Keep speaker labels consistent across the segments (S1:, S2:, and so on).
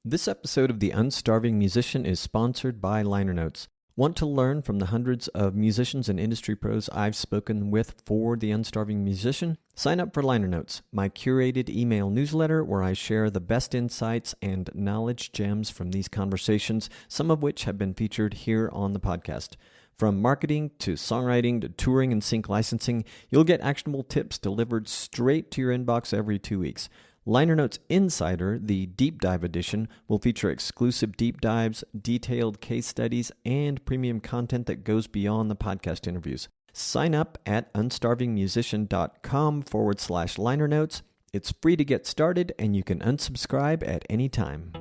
S1: This episode of The Unstarving Musician is sponsored by Liner Notes. Want to learn from the hundreds of musicians and industry pros I've spoken with for The Unstarving Musician? Sign up for Liner Notes, my curated email newsletter where I share the best insights and knowledge gems from these conversations, some of which have been featured here on the podcast. From marketing to songwriting to touring and sync licensing, you'll get actionable tips delivered straight to your inbox every 2 weeks. Liner Notes Insider, the deep dive edition, will feature exclusive deep dives, detailed case studies, and premium content that goes beyond the podcast interviews. Sign up at unstarvingmusician.com/liner notes. It's free to get started, and you can unsubscribe at any time.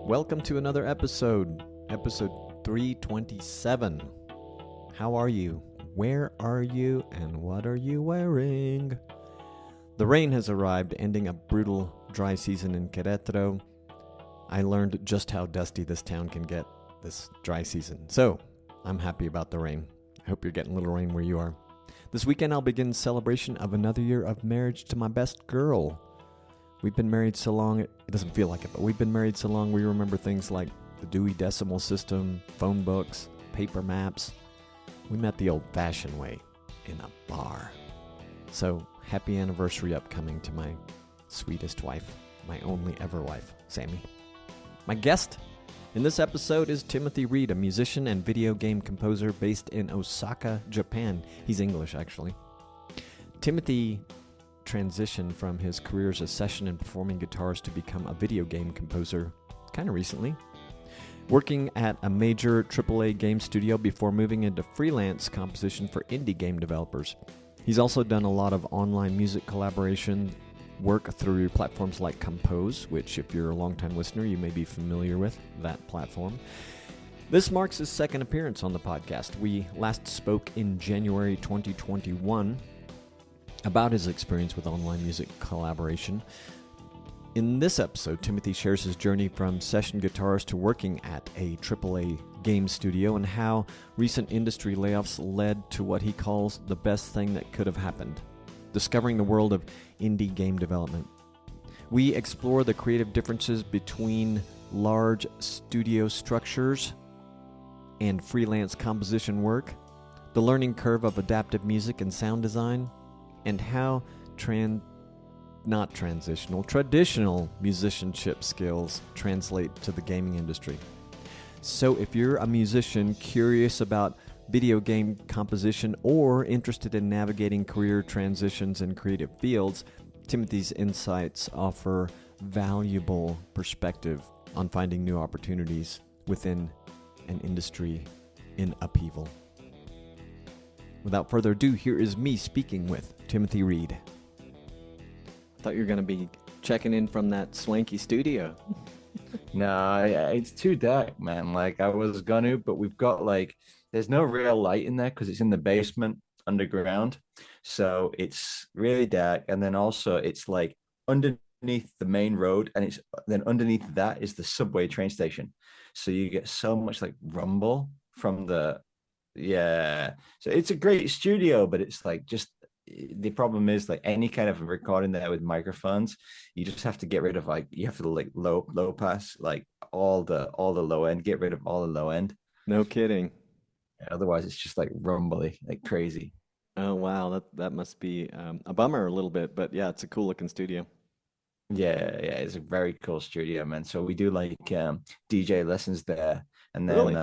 S1: Welcome to another episode 327. How are you? Where are you? And what are you wearing? The rain has arrived, ending a brutal dry season in Querétaro. I learned just how dusty this town can get this dry season. So, I'm happy about the rain. I hope you're getting a little rain where you are. This weekend I'll begin celebration of another year of marriage to my best girl. We've been married so long, it doesn't feel like it, but we've been married so long we remember things like the Dewey Decimal System, phone books, paper maps. We met the old-fashioned way, in a bar. So, happy anniversary upcoming to my sweetest wife, my only ever wife, Sammy. My guest in this episode is Timothy Reid, a musician and video game composer based in Osaka, Japan. He's English, actually. Timothy transitioned from his career as a session and performing guitarist to become a video game composer kind of recently, working at a major AAA game studio before moving into freelance composition for indie game developers. He's also done a lot of online music collaboration work through platforms like Compose, which if you're a longtime listener, you may be familiar with that platform. This marks his second appearance on the podcast. We last spoke in January 2021 about his experience with online music collaboration. In this episode, Timothy shares his journey from session guitarist to working at a AAA game studio and how recent industry layoffs led to what he calls the best thing that could have happened, discovering the world of indie game development. We explore the creative differences between large studio structures and freelance composition work, the learning curve of adaptive music and sound design, and how traditional musicianship skills translate to the gaming industry. So if you're a musician curious about video game composition or interested in navigating career transitions in creative fields, Timothy's insights offer valuable perspective on finding new opportunities within an industry in upheaval. Without further ado, here is me speaking with Timothy Reid. Thought you were going to be checking in from that swanky studio.
S2: No, it's too dark, man. Like I was gonna, but we've got there's no real light in there because it's in the basement underground. So it's really dark. And then also it's like underneath the main road, and it's then underneath that is the subway train station. So you get so much like rumble from yeah. So it's a great studio, but it's like just the problem is like any kind of recording there with microphones, you just have to get rid of you have to low pass all the low end, get rid of all the low end.
S1: No kidding.
S2: Otherwise it's just like rumbly, like crazy.
S1: Oh wow, that must be a bummer a little bit, but yeah, it's a cool looking studio.
S2: Yeah, it's a very cool studio, man. So we do DJ lessons there. And then
S1: really?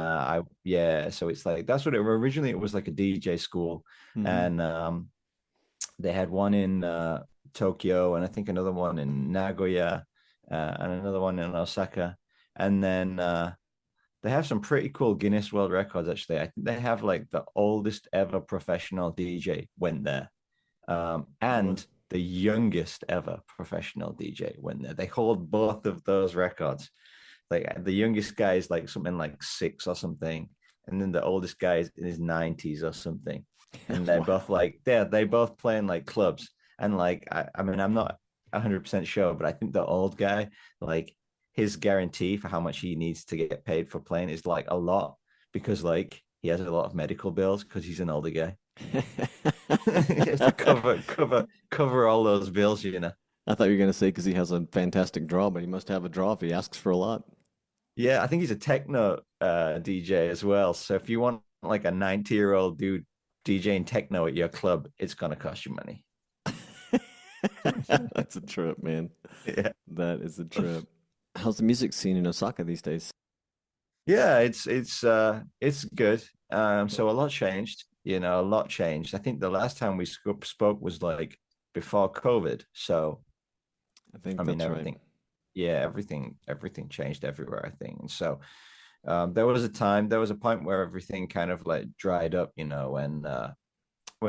S2: So it's like that's what originally it was, like a DJ school. Mm-hmm. And they had one in Tokyo, and I think another one in Nagoya, and another one in Osaka. And then they have some pretty cool Guinness World Records, actually. I think they have like the oldest ever professional DJ went there. And the youngest ever professional DJ went there. They hold both of those records. Like the youngest guy is like something like 6 or something. And then the oldest guy is in his 90s or something. And they're both like they both play in like clubs, and like I mean I'm not 100% sure, but I think the old guy, like his guarantee for how much he needs to get paid for playing is like a lot, because like he has a lot of medical bills because he's an older guy. He has to cover all those bills, you know.
S1: I thought you were going to say because he has a fantastic draw, but he must have a draw if he asks for a lot.
S2: Yeah, I think he's a techno DJ as well. So if you want like a 90-year-old dude DJing techno at your club, it's gonna cost you money.
S1: That's a trip, man.
S2: Yeah.
S1: That is a trip. How's the music scene in Osaka these days?
S2: Yeah, it's good. So a lot changed, a lot changed. I think the last time we spoke was like before COVID. So
S1: I think
S2: I mean
S1: that's right.
S2: everything changed everywhere, I think. And so there was a point where everything kind of like dried up, when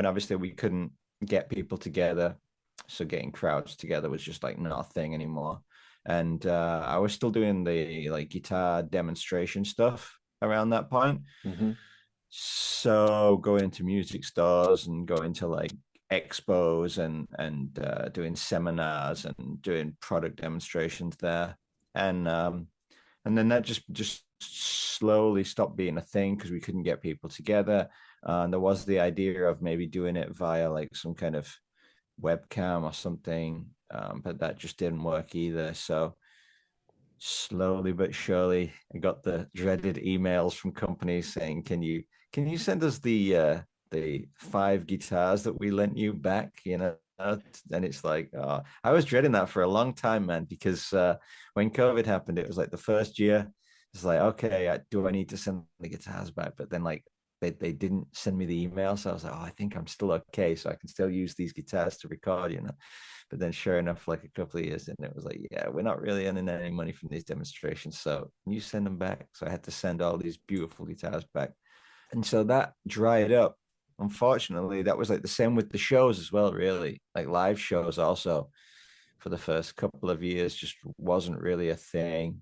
S2: obviously we couldn't get people together. So getting crowds together was just like not a thing anymore. And I was still doing the like guitar demonstration stuff around that point.
S1: Hmm.
S2: So going into music stores and going to like expos and doing seminars and doing product demonstrations there. And then that just slowly stopped being a thing because we couldn't get people together. And there was the idea of maybe doing it via like some kind of webcam or something, but that just didn't work either. So slowly but surely, I got the dreaded emails from companies saying, "Can you send us the 5 guitars that we lent you back?" And it's like, I was dreading that for a long time, man, because when COVID happened, it was like the first year. It's like, okay, do I need to send the guitars back? But then like they didn't send me the email, so I was like, oh, I think I'm still okay, so I can still use these guitars to record. But then sure enough, like a couple of years in, it was like, yeah, we're not really earning any money from these demonstrations, so can you send them back? So I had to send all these beautiful guitars back. And so that dried up. Unfortunately, that was like the same with the shows as well, really. Like live shows also for the first couple of years just wasn't really a thing.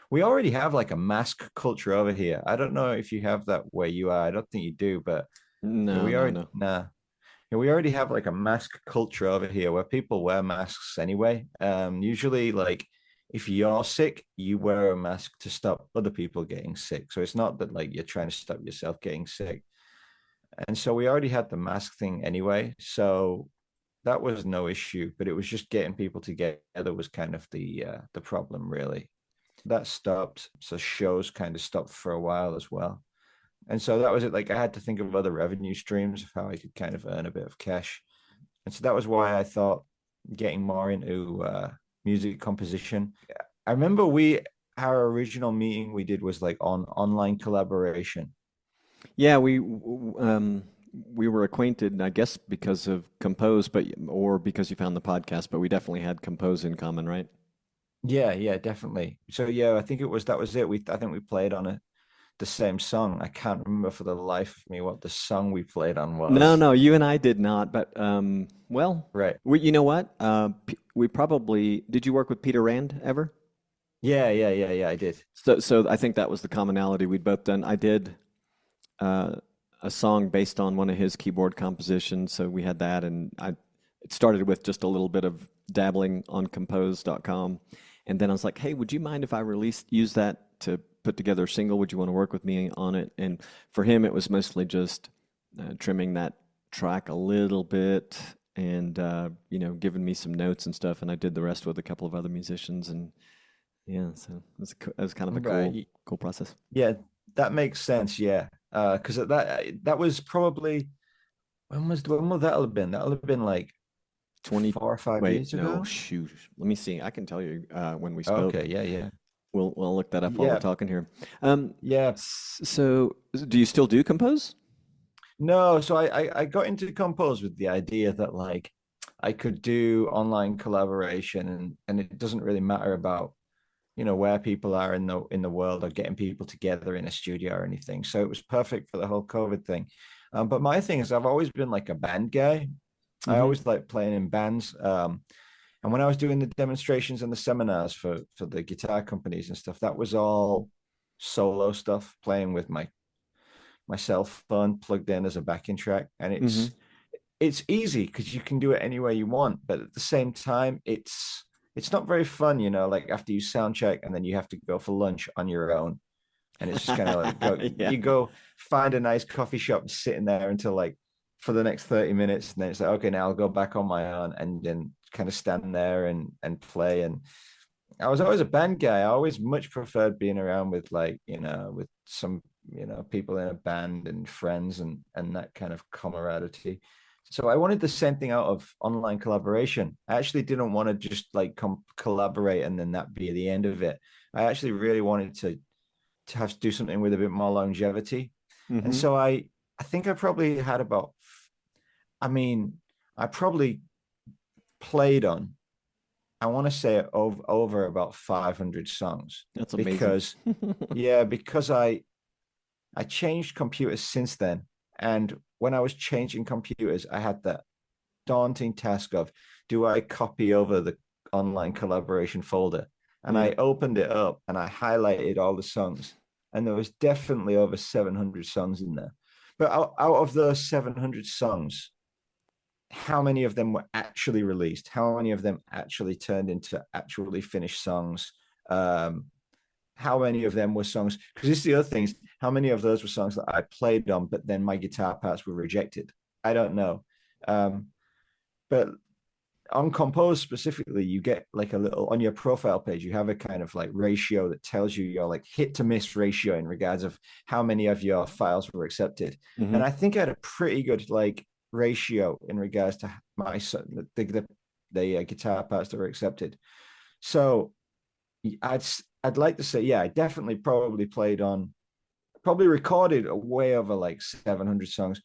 S2: We already have like a mask culture over here. I don't know if you have that where you are. I don't think you do, but
S1: No, no, no.
S2: we already have like a mask culture over here where people wear masks anyway. Usually, like if you're sick, you wear a mask to stop other people getting sick. So it's not that like you're trying to stop yourself getting sick. And so we already had the mask thing anyway. So that was no issue, but it was just getting people together was kind of the problem, really. That stopped. So shows kind of stopped for a while as well. And so that was it. Like I had to think of other revenue streams of how I could kind of earn a bit of cash. And so that was why I thought getting more into music composition. I remember our original meeting we did was like on online collaboration.
S1: Yeah, we were acquainted, I guess, because of Compose, but or because you found the podcast, but we definitely had Compose in common, right?
S2: Yeah, definitely. So yeah, I think that was it. I think we played on the same song. I can't remember for the life of me what the song we played on
S1: No,
S2: was.
S1: no, you and I did not, but well,
S2: Right.
S1: you know what? We probably did. You work with Peter Rand ever?
S2: Yeah, I did.
S1: So I think that was the commonality we'd both done. I did uh, a song based on one of his keyboard compositions, so we had that, and it started with just a little bit of dabbling on Compose.com, and then I was like, hey, would you mind if I use that to put together a single? Would you want to work with me on it? And for him, it was mostly just trimming that track a little bit and giving me some notes and stuff. And I did the rest with a couple of other musicians. And yeah, so it was kind of a cool process.
S2: Yeah, that makes sense. Yeah, because that was probably when would that have been? That would have been like
S1: 20,
S2: 4 or 5 years
S1: wait, no,
S2: ago.
S1: shoot. Let me see. I can tell you when we spoke.
S2: Okay, yeah.
S1: We'll look that up while we're
S2: Yeah,
S1: talking here.
S2: yeah.
S1: So do you still do Compose?
S2: No, so I got into Compose with the idea that like I could do online collaboration and it doesn't really matter about where people are in the world or getting people together in a studio or anything. So it was perfect for the whole COVID thing. But my thing is I've always been like a band guy. I
S1: Mm-hmm.
S2: always like playing in bands. And when I was doing the demonstrations and the seminars for the guitar companies and stuff, that was all solo stuff, playing with my cell phone plugged in as a backing track. And
S1: Mm-hmm.
S2: it's easy because you can do it any way you want, but at the same time, it's not very fun, like after you sound check and then you have to go for lunch on your own. And it's just kind of like
S1: Yeah.
S2: you go find a nice coffee shop and sit in there until like for the next 30 minutes. And then it's like, okay, now I'll go back on my own and then kind of stand there and play. And I was always a band guy. I always much preferred being around with like, with some, people in a band and friends and that kind of camaraderie. So I wanted the same thing out of online collaboration. I actually didn't want to just like collaborate and then that be the end of it. I actually really wanted to have to do something with a bit more longevity. And
S1: Mm-hmm.
S2: so I think I probably had about, I mean, I probably played on, I want to say over about 500 songs
S1: That's amazing.
S2: because, yeah, because I changed computers since then. And when I was changing computers, I had that daunting task of, do I copy over the online collaboration folder? And
S1: Yeah.
S2: I opened it up and I highlighted all the songs. And there was definitely over 700 songs in there. But out of those 700 songs, how many of them were actually released? How many of them actually turned into actually finished songs? Um, how many of them were songs? Because this is the other thing: is how many of those were songs that I played on, but then my guitar parts were rejected? I don't know. Um, but on Compose specifically, you get like a little on your profile page, you have a kind of like ratio that tells you your like hit to miss ratio in regards of how many of your files were accepted.
S1: Mm-hmm.
S2: And I think I had a pretty good like ratio in regards to my the guitar parts that were accepted. So I'd I'd like to say, yeah, I definitely probably played on, probably recorded way over like 700 songs.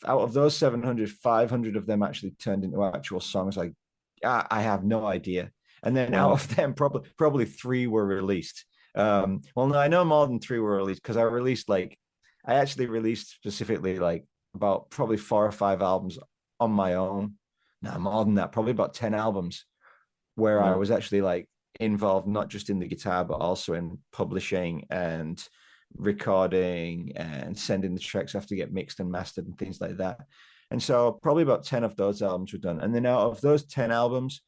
S2: Out of those 700, 500 of them actually turned into actual songs. I have no idea. And then out
S1: Wow.
S2: of them, probably three were released. Well, no, I know more than three were released because I actually released specifically like about probably 4 or 5 albums on my own. No, more than that, probably about 10 albums where I
S1: Wow.
S2: was actually like involved not just in the guitar but also in publishing and recording and sending the tracks off to get mixed and mastered and things like that. And so probably about 10 of those albums were done. And then out of those 10 albums,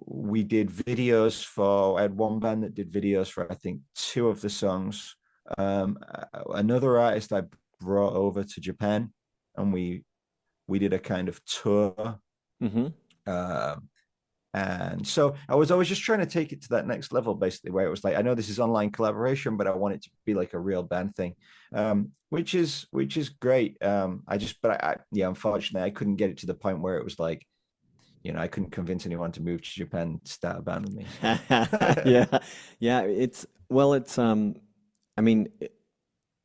S2: we did videos for, I had one band that did videos for, I think, two of the songs. Another artist I brought over to Japan and we did a kind of tour.
S1: Mm-hmm.
S2: Um, and so I was always just trying to take it to that next level, basically, where it was like, I know this is online collaboration, but I want it to be like a real band thing, which is great. Yeah, unfortunately, I couldn't get it to the point where it was like, I couldn't convince anyone to move to Japan to start a band with me. So,
S1: Yeah. Yeah. I mean,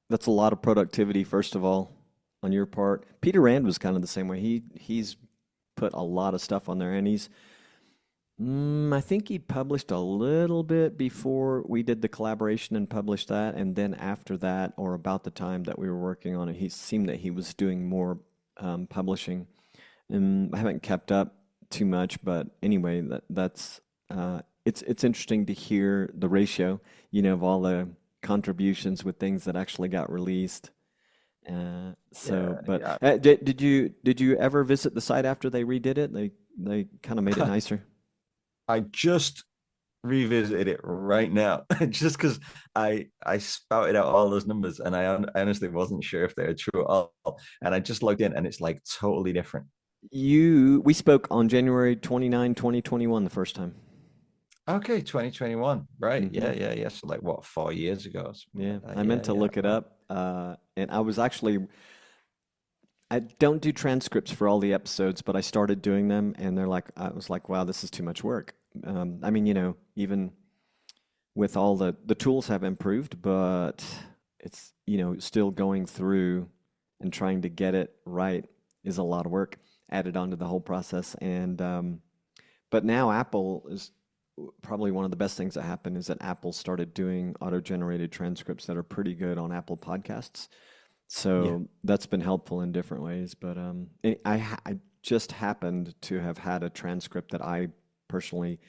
S1: that's a lot of productivity, first of all, on your part. Peter Rand was kind of the same way. He's put a lot of stuff on there, and I think he published a little bit before we did the collaboration and published that, and then after that, or about the time that we were working on it, he seemed that he was doing more publishing. And I haven't kept up too much, but anyway, that's it's interesting to hear the ratio, of all the contributions with things that actually got released.
S2: yeah,
S1: But
S2: yeah.
S1: did you ever visit the site after they redid it? They kind of made it nicer.
S2: I just revisited it right now just because I spouted out all those numbers and I honestly wasn't sure if they were true at all. And I just logged in and it's like totally different.
S1: We spoke on January 29, 2021 the first time.
S2: Okay, 2021. Right.
S1: Hmm.
S2: Yeah, yeah, yeah. So like what, 4 years ago or something
S1: Yeah,
S2: like that.
S1: I meant
S2: Yeah,
S1: to
S2: yeah.
S1: look it
S2: Right.
S1: up, and I don't do transcripts for all the episodes, but I started doing them, and I was like, wow, this is too much work. I mean, even with all the tools have improved, but it's, still going through and trying to get it right is a lot of work added onto the whole process. And but now Apple is probably one of the best things that happened is that Apple started doing auto-generated transcripts that are pretty good on Apple Podcasts.
S2: Yeah.
S1: So that's been helpful in different ways. But I just happened to have had a transcript that I personally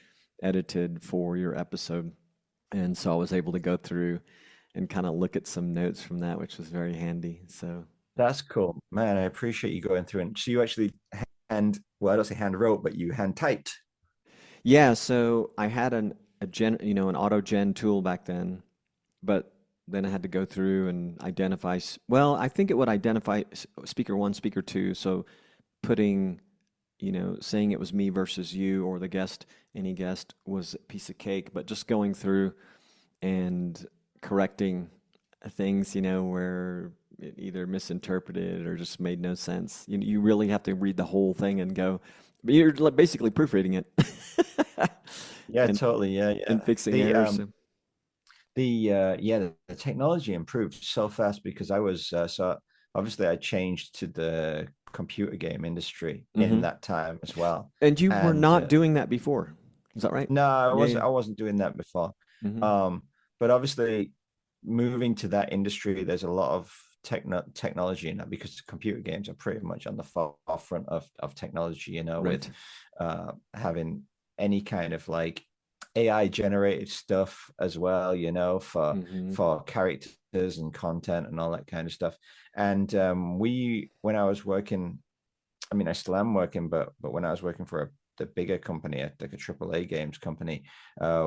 S1: edited for your episode, and so I was able to go through and kind of look at some notes from that, which was very handy. So
S2: That's cool. Man, I appreciate you going through and so you actually well, I don't say hand wrote, but you hand typed.
S1: yeah, so I had an auto gen tool back then, but then I had to go through and identify. Well, I think it would identify speaker one, speaker two. So putting, saying it was me versus you or the guest, any guest was a piece of cake. But just going through and correcting things, where it either misinterpreted or just made no sense. You really have to read the whole thing and go, but you're basically proofreading it
S2: Yeah,
S1: and
S2: totally. Yeah,
S1: and
S2: yeah.
S1: fixing
S2: The
S1: errors.
S2: um the technology improved so fast because I was so obviously I changed to the computer game industry in
S1: Hmm.
S2: that time as well.
S1: And you were
S2: And
S1: not doing that before. Is that right?
S2: no,
S1: Yeah, yeah.
S2: I wasn't doing that before.
S1: Hmm.
S2: Um, but obviously moving to that industry, there's a lot of technology in that because computer games are pretty much on the forefront of technology, with
S1: Right.
S2: having any kind of like AI generated stuff as well,
S1: Hmm.
S2: for characters and content and all that kind of stuff. And when I was working, I mean, I still am working, but when I was working for the bigger company, like a AAA games company,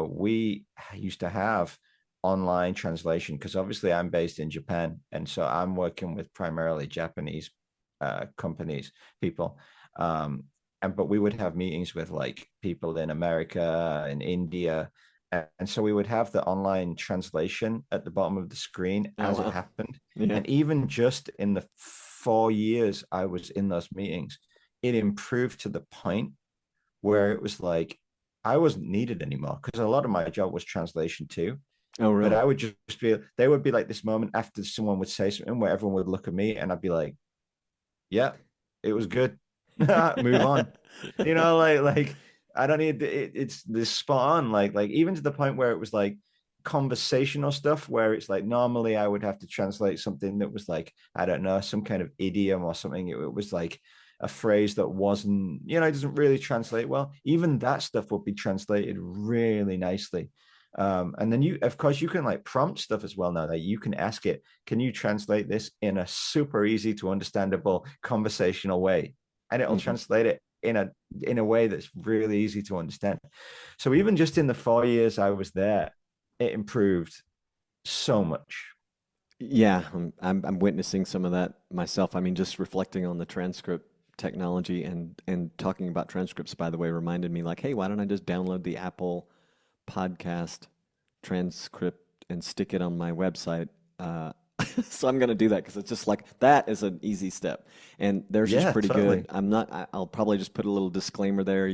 S2: we used to have online translation because obviously I'm based in Japan, and so I'm working with primarily Japanese companies, people, and but we would have meetings with like people in America and India. And so we would have the online translation at the bottom of the screen
S1: Oh,
S2: as it
S1: wow.
S2: happened.
S1: Yeah.
S2: And even just in the 4 years I was in those meetings, it improved to the point where it was like I wasn't needed anymore because a lot of my job was translation too.
S1: Oh,
S2: But
S1: really?
S2: I would just be, there would be like this moment after someone would say something where everyone would look at me and I'd be like, yeah, it was good. Move on. Like I don't need it's this spot on. Like even to the point where it was like conversational stuff where it's like normally I would have to translate something that was like, I don't know, some kind of idiom or something. It was like a phrase that wasn't, it doesn't really translate well. Even that stuff would be translated really nicely. And then of course, you can like prompt stuff as well now that you can ask it, can you translate this in a super easy to understandable conversational way? And it'll
S1: Hmm.
S2: translate it in a way that's really easy to understand. So even just in the 4 years I was there, it improved so much.
S1: Yeah, I'm witnessing some of that myself. I mean, just reflecting on the transcript technology and talking about transcripts, by the way, reminded me like, hey, why don't I just download the Apple podcast transcript and stick it on my website? So I'm gonna do that because it's just like that is an easy step, and theirs is
S2: Yeah,
S1: pretty good.
S2: totally.
S1: I'm not. I'll probably just put a little disclaimer there.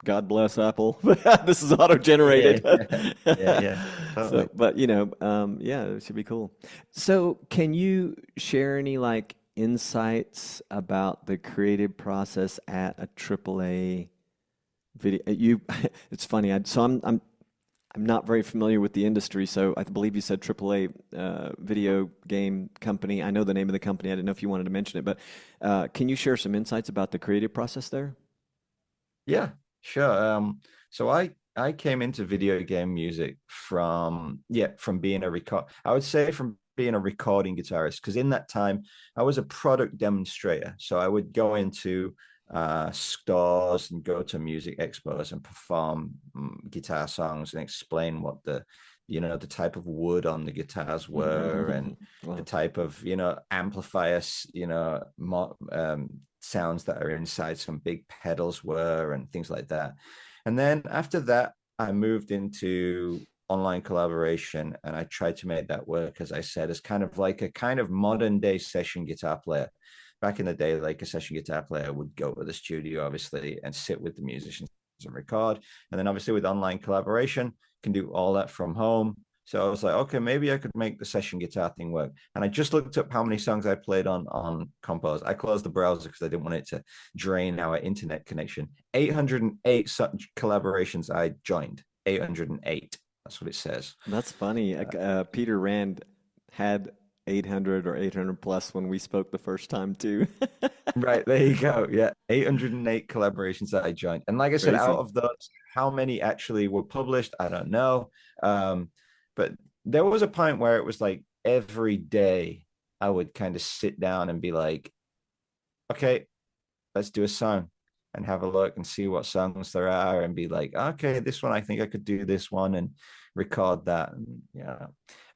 S1: God bless Apple. This is
S2: Yeah,
S1: auto-generated.
S2: yeah, yeah, yeah,
S1: So,
S2: totally.
S1: but yeah, it should be cool. So, can you share any like insights about the creative process at a AAA video? It's funny. I'm not very familiar with the industry, so I believe you said AAA video game company. I know the name of the company. I didn't know if you wanted to mention it, but can you share some insights about the creative process there?
S2: Yeah, sure. So I came into video game music from being a record. I would say from being a recording guitarist, because in that time I was a product demonstrator. So I would go into stores and go to music expos and perform guitar songs and explain what the type of wood on the guitars were and the
S1: Wow.
S2: type of amplifiers, sounds that are inside some big pedals were and things like that. And then after that, I moved into online collaboration and I tried to make that work, as I said, as kind of like a kind of modern day session guitar player. Back in the day, like a session guitar player would go to the studio, obviously, and sit with the musicians and record. And then obviously with online collaboration, can do all that from home. So I was like, okay, maybe I could make the session guitar thing work. And I just looked up how many songs I played on Compose. I closed the browser because I didn't want it to drain our internet connection. 808 such collaborations I joined. 808. That's what it says.
S1: That's funny. Peter Rand had 800 or 800 plus when we spoke the first time too.
S2: Right, there you go. Yeah, 808 collaborations that I joined. And like I said, out
S1: Crazy.
S2: of those, how many actually were published? I don't know. But there was a point where it was like every day I would kind of sit down and be like, okay, let's do a song. and have a look and see what songs there are and be like, okay, this one, I think I could do this one and record that. And, yeah.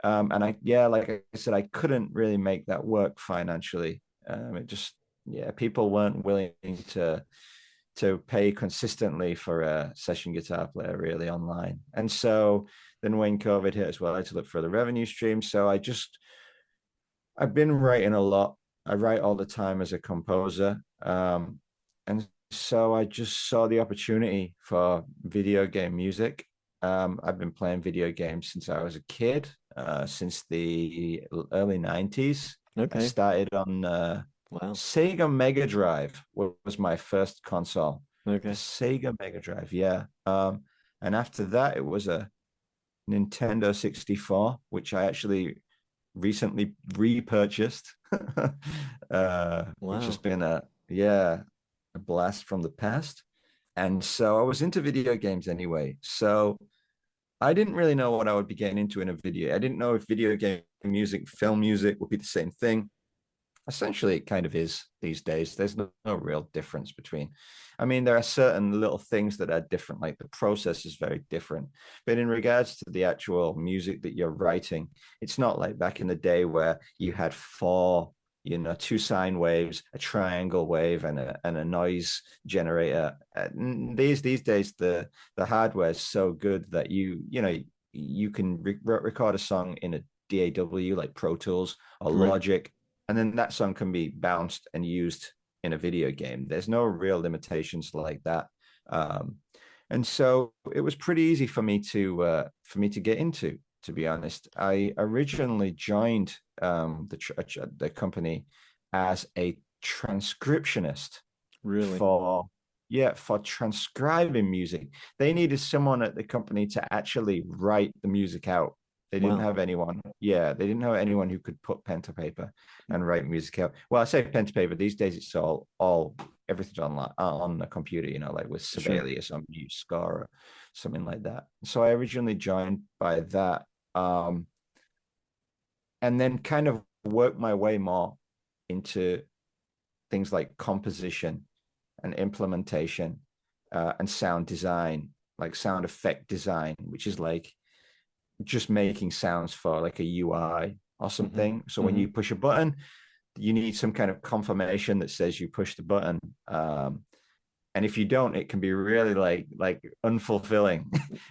S2: And like I said, I couldn't really make that work financially. It just, yeah, people weren't willing to pay consistently for a session guitar player really online. And so then when COVID hit as well, I had to look for the revenue stream. So I've been writing a lot. I write all the time as a composer. And so I just saw the opportunity for video game music. I've been playing video games since I was a kid, since the early 90s. I
S1: Okay.
S2: started on
S1: Wow.
S2: Sega Mega Drive was my first console. The
S1: Okay.
S2: Sega Mega Drive, yeah. And after that, it was a Nintendo 64, which I actually recently repurchased, which has
S1: Wow.
S2: been a blast from the past. And so I was into video games anyway. So I didn't really know what I would be getting into in a video. I didn't know if video game music, film music would be the same thing. Essentially, it kind of is these days. There's no real difference between. I mean, there are certain little things that are different, like the process is very different. But in regards to the actual music that you're writing, it's not like back in the day where you had four, two sine waves, a triangle wave, and a noise generator. These days, the hardware is so good that you can record a song in a DAW like Pro Tools or
S1: Right.
S2: Logic, and then that song can be bounced and used in a video game. There's no real limitations like that. And so it was pretty easy for me to get into. To be honest, I originally joined the company as a transcriptionist
S1: Really?
S2: for for transcribing music. They needed someone at the company to actually write the music out. They didn't
S1: Wow.
S2: have anyone. Yeah, they didn't have anyone who could put pen to paper and write music out. Well, I say pen to paper. These days, it's all everything's on the computer. Like with
S1: Sure.
S2: Sibelius on Mute Scar or something like that. So I originally joined by that, and then kind of worked my way more into things like composition and implementation, and sound design, like sound effect design, which is like just making sounds for like a UI or
S1: Mm-hmm.
S2: something. So when
S1: Mm-hmm.
S2: you push a button, you need some kind of confirmation that says you pushed the button. And if you don't, it can be really like unfulfilling.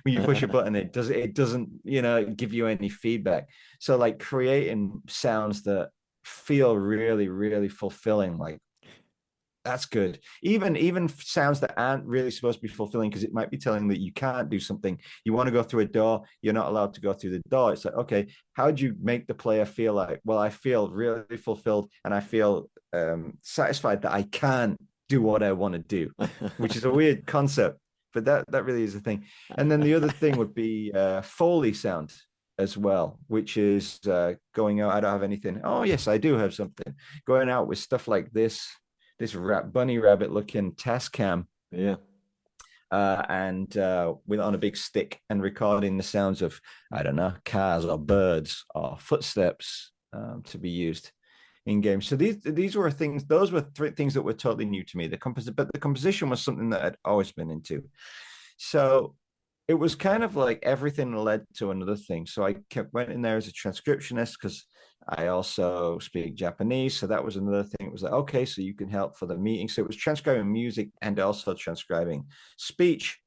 S2: When you push a button, it doesn't give you any feedback. So like creating sounds that feel really really fulfilling, like that's good. Even sounds that aren't really supposed to be fulfilling because it might be telling that you can't do something. You want to go through a door, you're not allowed to go through the door. It's like, okay, how do you make the player feel like, well, I feel really fulfilled and I feel satisfied that I can do what I want to do, which is a weird concept, but that really is a thing. And then the other thing would be Foley sound as well, which is going out. I don't have anything. Oh yes, I do have something. Going out with stuff like this bunny rabbit looking Tascam,
S1: Yeah.
S2: and with on a big stick and recording the sounds of, I don't know, cars or birds or footsteps, to be used in games. So these were things. Those were three things that were totally new to me. But the composition was something that I'd always been into. So it was kind of like everything led to another thing. So I went in there as a transcriptionist because I also speak Japanese. So that was another thing. It was like, okay, so you can help for the meeting. So it was transcribing music and also transcribing speech,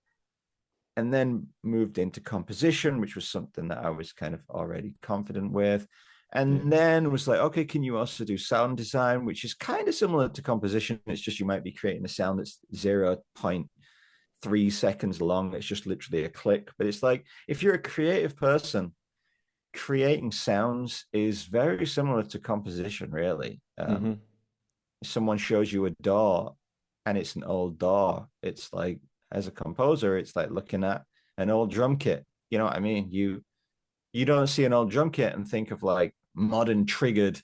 S2: and then moved into composition, which was something that I was kind of already confident with.
S1: Yeah.
S2: And then was like, okay, can you also do sound design, which is kind of similar to composition? It's just you might be creating a sound that's 0.3 seconds long. It's just literally a click. But it's like, if you're a creative person, creating sounds is very similar to composition, really.
S1: Mm-hmm.
S2: Someone shows you a door and it's an old door. It's like, as a composer, it's like looking at an old drum kit. You know what I mean? You don't see an old drum kit and think of like modern triggered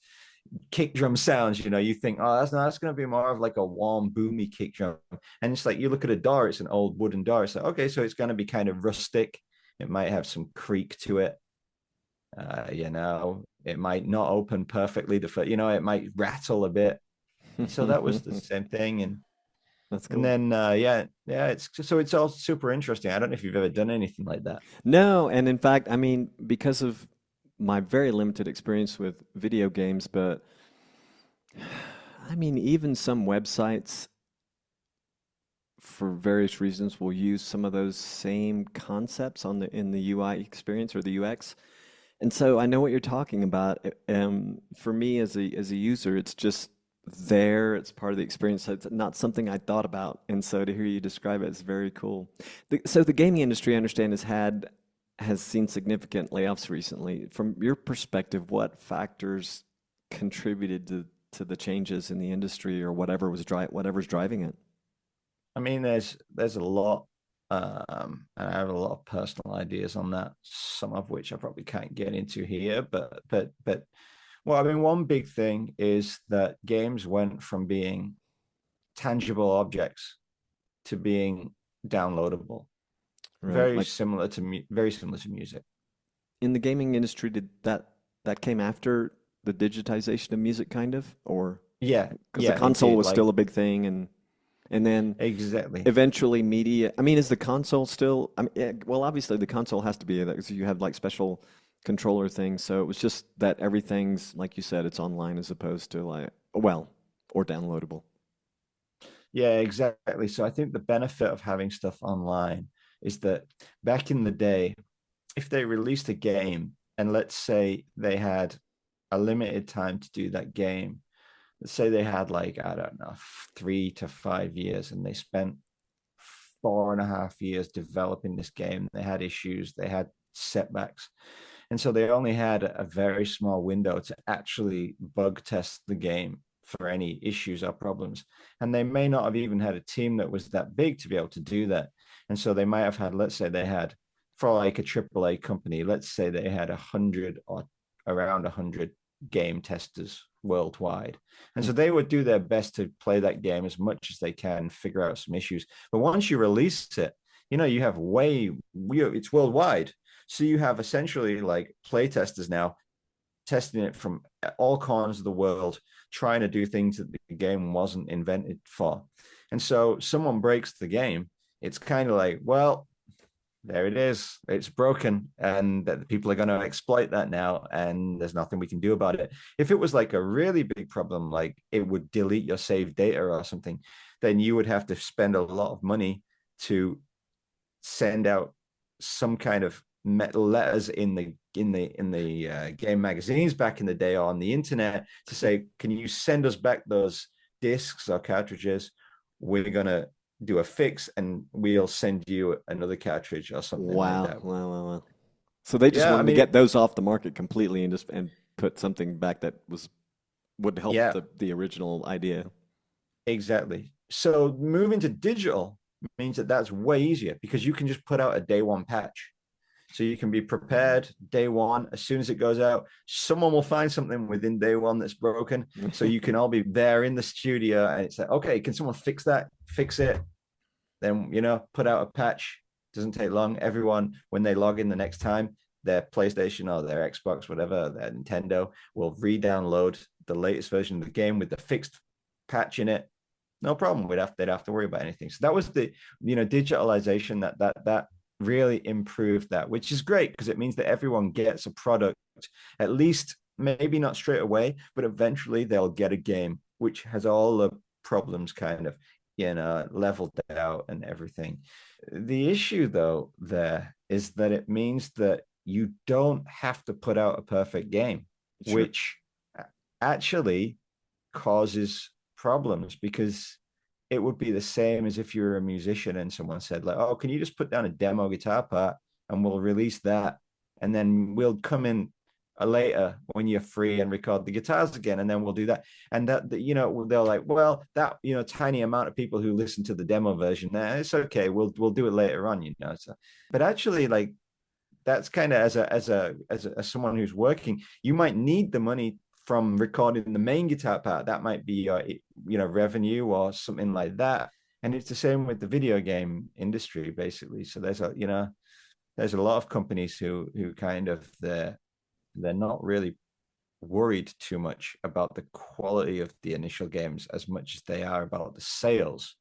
S2: kick drum sounds. You think, oh, that's going to be more of like a warm, boomy kick drum. And it's like you look at a door, it's an old wooden door. It's like, okay, so it's going to be kind of rustic. It might have some creak to it. It might not open perfectly. It might rattle a bit. So that was the same thing. And
S1: That's
S2: And
S1: cool.
S2: then yeah, it's all super interesting. I don't know if you've ever done anything like that.
S1: No, and in fact, I mean, because of my very limited experience with video games, but I mean, even some websites, for various reasons, will use some of those same concepts on the in the UI experience or the UX. And so I know what you're talking about. For me as a user, it's just there. It's part of the experience. So it's not something I thought about. And so to hear you describe it is very cool. So the gaming industry, I understand, has seen significant layoffs recently. From your perspective, what factors contributed to the changes in the industry, or whatever's driving it?
S2: I mean, there's a lot, and I have a lot of personal ideas on that. Some of which I probably can't get into here, but well, I mean, one big thing is that games went from being tangible objects to being downloadable.
S1: Right. Like
S2: Very similar to music.
S1: in the gaming industry, did that came after the digitization of music, kind of, or
S2: Yeah,
S1: because the
S2: yeah, it
S1: console
S2: did.
S1: was still
S2: Like
S1: a big thing, and then
S2: exactly.
S1: eventually media. I mean, is the console still? I mean, yeah, well, obviously the console has to be that because you have like special controller things. So it was just that everything's like you said, it's online as opposed to like well or downloadable.
S2: Yeah, exactly. So I think the benefit of having stuff online is that back in the day, if they released a game and let's say they had a limited time to do that game, let's say they had like, I don't know, 3 to 5 years and they spent 4.5 years developing this game. They had issues, they had setbacks. And so they only had a very small window to actually bug test the game for any issues or problems. And they may not have even had a team that was that big to be able to do that. And so they might have had, let's say they had, for like a AAA company, let's say they had 100 or around 100 game testers worldwide. And
S1: Hmm.
S2: so they would do their best to play that game as much as they can, figure out some issues. But once you release it, you have it's worldwide. So you have essentially like play testers now testing it from all corners of the world, trying to do things that the game wasn't invented for. And so someone breaks the game, it's kind of like, well, there it is. It's broken, and that people are going to exploit that now, and there's nothing we can do about it. If it was like a really big problem, like it would delete your saved data or something, then you would have to spend a lot of money to send out some kind of metal letters in the game magazines back in the day or on the internet to say, can you send us back those discs or cartridges? We're gonna do a fix and we'll send you another cartridge or something like
S1: Wow,
S2: that.
S1: wow, wow, wow. So they just
S2: Yeah, I
S1: wanted to
S2: mean,
S1: get those off the market completely and just and put something back that would help
S2: yeah,
S1: the original idea.
S2: exactly. So moving to digital means that that's way easier because you can just put out a day one patch. So you can be prepared day one. As soon as it goes out, someone will find something within day one that's broken. So you can all be there in the studio and it's like, okay, can someone fix that? Fix it. Then, put out a patch. Doesn't take long. Everyone, when they log in the next time, their PlayStation or their Xbox, whatever, their Nintendo will re-download the latest version of the game with the fixed patch in it. No problem. They'd have to worry about anything. So that was the, digitalization that really improved that, which is great because it means that everyone gets a product, at least maybe not straight away, but eventually they'll get a game which has all the problems kind of, leveled out and everything. The issue though there is that it means that you don't have to put out a perfect game,
S1: Sure.
S2: which actually causes problems because it would be the same as if you were a musician and someone said like, oh, can you just put down a demo guitar part and we'll release that and then we'll come in later when you're free and record the guitars again and then we'll do that. And they're like, well, that tiny amount of people who listen to the demo version, it's okay, we'll do it later on. So, but actually, like, that's kind of as someone who's working, you might need the money from recording the main guitar part. That might be your revenue or something like that. And it's the same with the video game industry, basically. So there's a lot of companies who kind of they're not really worried too much about the quality of the initial games as much as they are about the sales.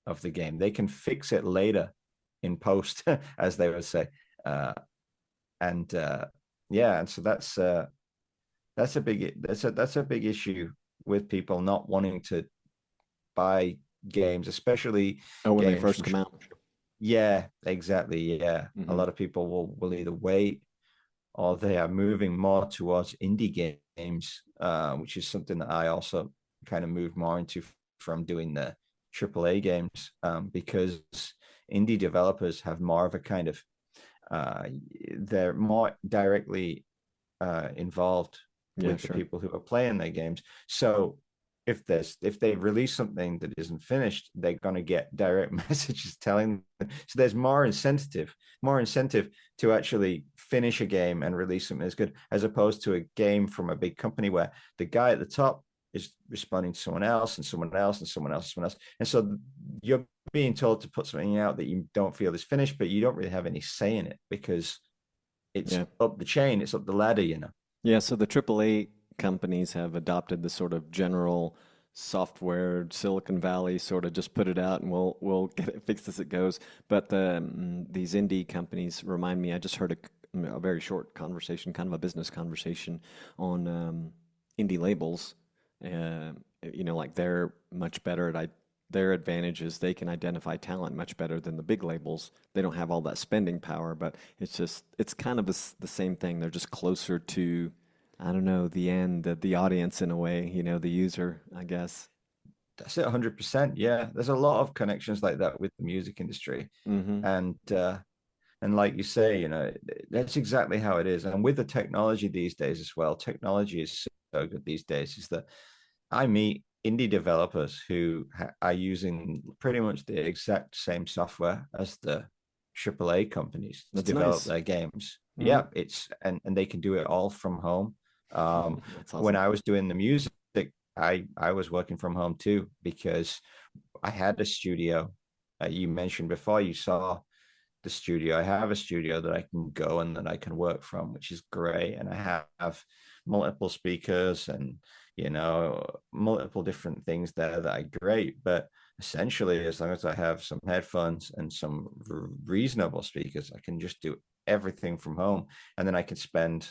S2: of the game. They can fix it later in post, as they would say. And yeah, and so that's a big issue with people not wanting to buy games, especially
S1: when they
S2: games
S1: first
S2: from
S1: come out.
S2: Yeah, exactly. Yeah. A lot of people will either wait or they are moving more towards indie games, which is something that I also kind of moved more into from doing the AAA games, because indie developers have more of a kind of they're more directly involved with the people who are playing their games. So if they release something that isn't finished, they're going to get direct messages telling them. So there's more incentive to actually finish a game and release something that's good, as opposed to a game from a big company where the guy at the top is responding to someone else and someone else and someone else and someone else. And so you're being told to put something out that you don't feel is finished, but you don't really have any say in it because it's up the chain, it's up the ladder, you know.
S1: Yeah, so the AAA companies have adopted the sort of general software Silicon Valley sort of just put it out and we'll get it fixed as it goes. But these indie companies remind me. I just heard a very short conversation, kind of a business conversation on indie labels. Like they're much better at their advantage is they can identify talent much better than the big labels. They don't have all that spending power, but it's kind of the same thing. They're just closer to, I don't know, the audience in a way, the user, I guess.
S2: That's it, 100%. Yeah, there's a lot of connections like that with the music industry, and like you say, that's exactly how it is. And with the technology these days as well, technology is so good these days. Is that I meet indie developers who are using pretty much the exact same software as the AAA companies to develop their games. Yeah, and they can do it all from home. Awesome. When I was doing the music, I was working from home too, because I had a studio. You mentioned before you saw the studio. I have a studio that I can go and that I can work from, which is great. And I have multiple speakers and multiple different things there that are great. But essentially, as long as I have some headphones and some reasonable speakers, I can just do everything from home. And then I can spend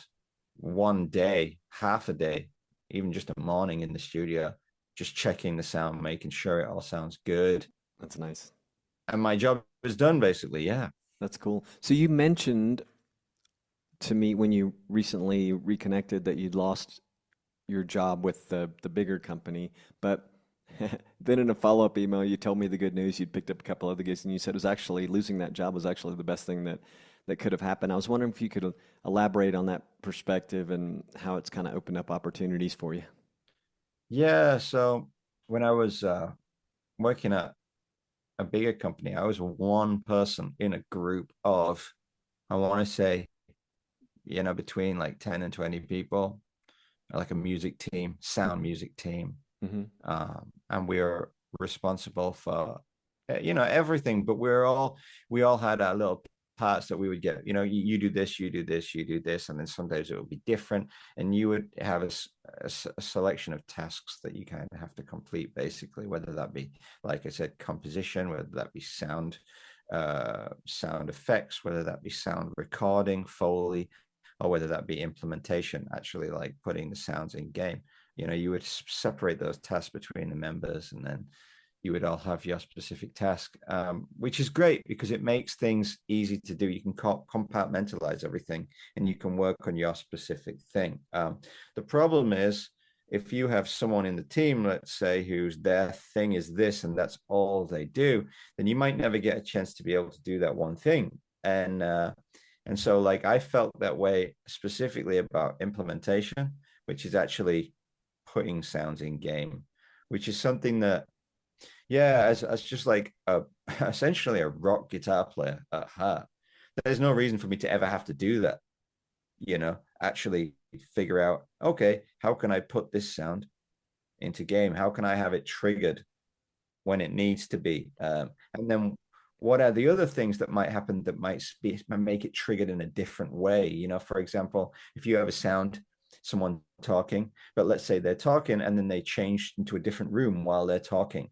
S2: one day, half a day, even just a morning in the studio, just checking the sound, making sure it all sounds good.
S1: That's nice.
S2: And my job is done, basically. Yeah.
S1: That's cool. So you mentioned to me when you recently reconnected that you'd lost your job with the bigger company, but then in a follow-up email, you told me the good news. You'd picked up a couple other gigs, and you said it was actually losing that job was actually the best thing that could have happened. I was wondering if you could elaborate on that perspective and how it's kind of opened up opportunities for you.
S2: Yeah. So when I was working at a bigger company, I was one person in a group of, I want to say, between like 10 and 20 people, like a music team, sound music team. And we are responsible for, everything, but we all had our little parts that we would get, you do this, you do this, you do this. And then sometimes it would be different. And you would have a selection of tasks that you kind of have to complete, basically, whether that be, like I said, composition, whether that be sound effects, whether that be sound recording, Foley, or whether that be implementation, actually like putting the sounds in game. You would separate those tasks between the members, and then you would all have your specific task, which is great because it makes things easy to do. You can compartmentalize everything and you can work on your specific thing. The problem is if you have someone in the team, let's say, whose their thing is this and that's all they do, then you might never get a chance to be able to do that one thing. And so like I felt that way specifically about implementation, which is actually putting sounds in game, which is something that, yeah, as just like essentially a rock guitar player at heart, there's no reason for me to ever have to do that. Actually figure out, okay, how can I put this sound into game? How can I have it triggered when it needs to be? And then what are the other things that might happen that might make it triggered in a different way? For example, if you have a sound, someone talking, but let's say they're talking and then they change into a different room while they're talking.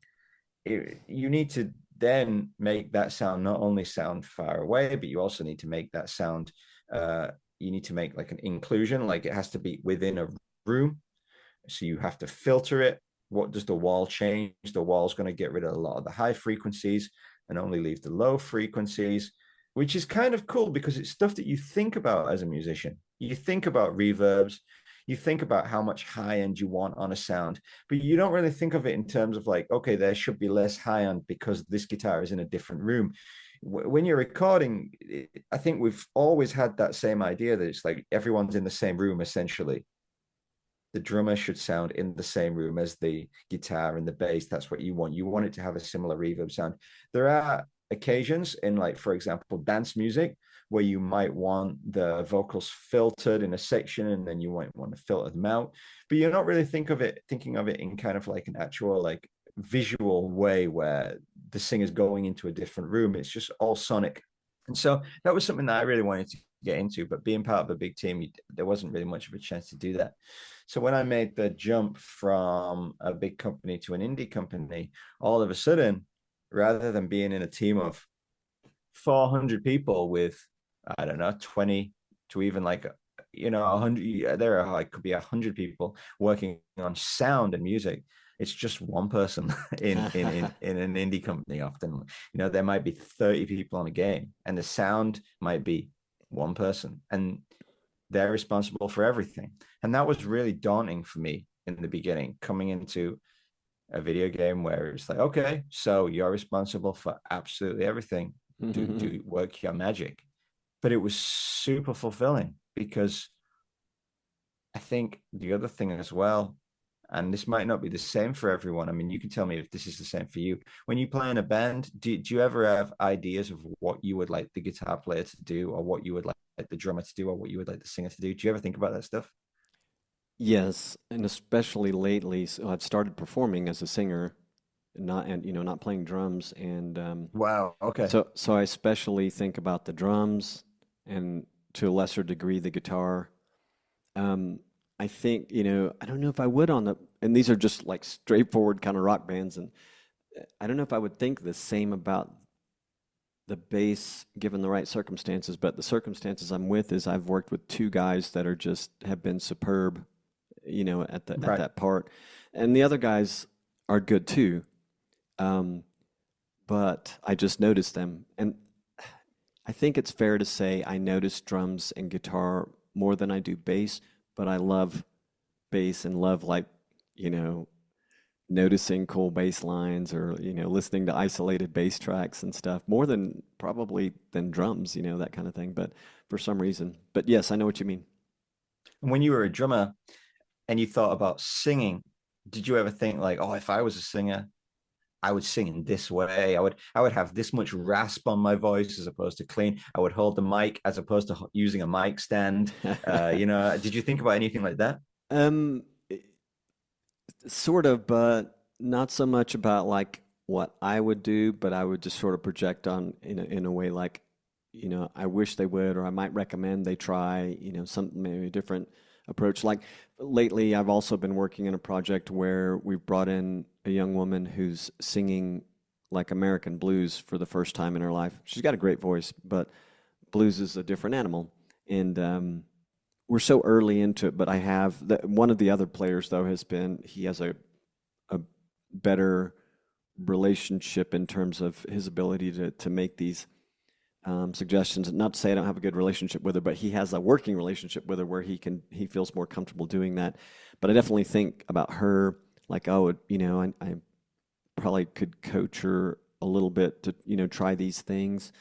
S2: You need to then make that sound not only sound far away, but you also need to make that sound, you need to make like an inclusion, like it has to be within a room. So you have to filter it. What does the wall change? The wall's going to get rid of a lot of the high frequencies and only leave the low frequencies, which is kind of cool because it's stuff that you think about as a musician. You think about reverbs, you think about how much high end you want on a sound, but you don't really think of it in terms of like, okay, there should be less high end because this guitar is in a different room. When you're recording, I think we've always had that same idea that it's like everyone's in the same room essentially. The drummer should sound in the same room as the guitar and the bass. That's what you want. You want it to have a similar reverb sound. There are occasions in, like, for example, dance music where you might want the vocals filtered in a section and then you might want to filter them out, but you're not really thinking of it in kind of like an actual like visual way where the singer's going into a different room. It's just all sonic. And so that was something that I really wanted to get into, but being part of a big team, there wasn't really much of a chance to do that. So when I made the jump from a big company to an indie company, all of a sudden, rather than being in a team of 400 people with, I don't know, 20 to even like, 100, there are like could be 100 people working on sound and music. It's just one person in an indie company. Often, there might be 30 people on a game and the sound might be one person and they're responsible for everything. And that was really daunting for me in the beginning, coming into a video game where it's like, okay, so you're responsible for absolutely everything. Do work your magic. But it was super fulfilling because I think the other thing as well, and this might not be the same for everyone. I mean, you can tell me if this is the same for you. When you play in a band, do you ever have ideas of what you would like the guitar player to do, or what you would like the drummer to do, or what you would like the singer to do? Do you ever think about that stuff?
S1: Yes, and especially lately, so I've started performing as a singer, not playing drums, and
S2: Wow. Okay.
S1: so I especially think about the drums and to a lesser degree the guitar. Um, I think, I don't know if I would and these are just like straightforward kind of rock bands, and I don't know if I would think the same about the bass given the right circumstances, but the circumstances I'm with is I've worked with two guys that are just have been superb, at
S2: Right.
S1: that part, and the other guys are good too. Um, but I just noticed them, and I think it's fair to say I notice drums and guitar more than I do bass, but I love bass and love like, you know, noticing cool bass lines or, listening to isolated bass tracks and stuff more than probably than drums, that kind of thing. But for some reason, but yes, I know what you mean.
S2: And when you were a drummer and you thought about singing, did you ever think like, oh, if I was a singer, I would sing in this way. I would have this much rasp on my voice as opposed to clean. I would hold the mic as opposed to using a mic stand. Did you think about anything like that?
S1: Um, Sort of, but not so much about like what I would do, but I would just sort of project on in a way like, I wish they would, or I might recommend they try, some maybe a different approach. Like lately, I've also been working in a project where we've brought in a young woman who's singing like American blues for the first time in her life. She's got a great voice, but blues is a different animal, and we're so early into it, but one of the other players though he has a better relationship in terms of his ability to make these suggestions. Not to say I don't have a good relationship with her, but he has a working relationship with her where he feels more comfortable doing that. But I definitely think about her like, oh, I probably could coach her a little bit to try these things.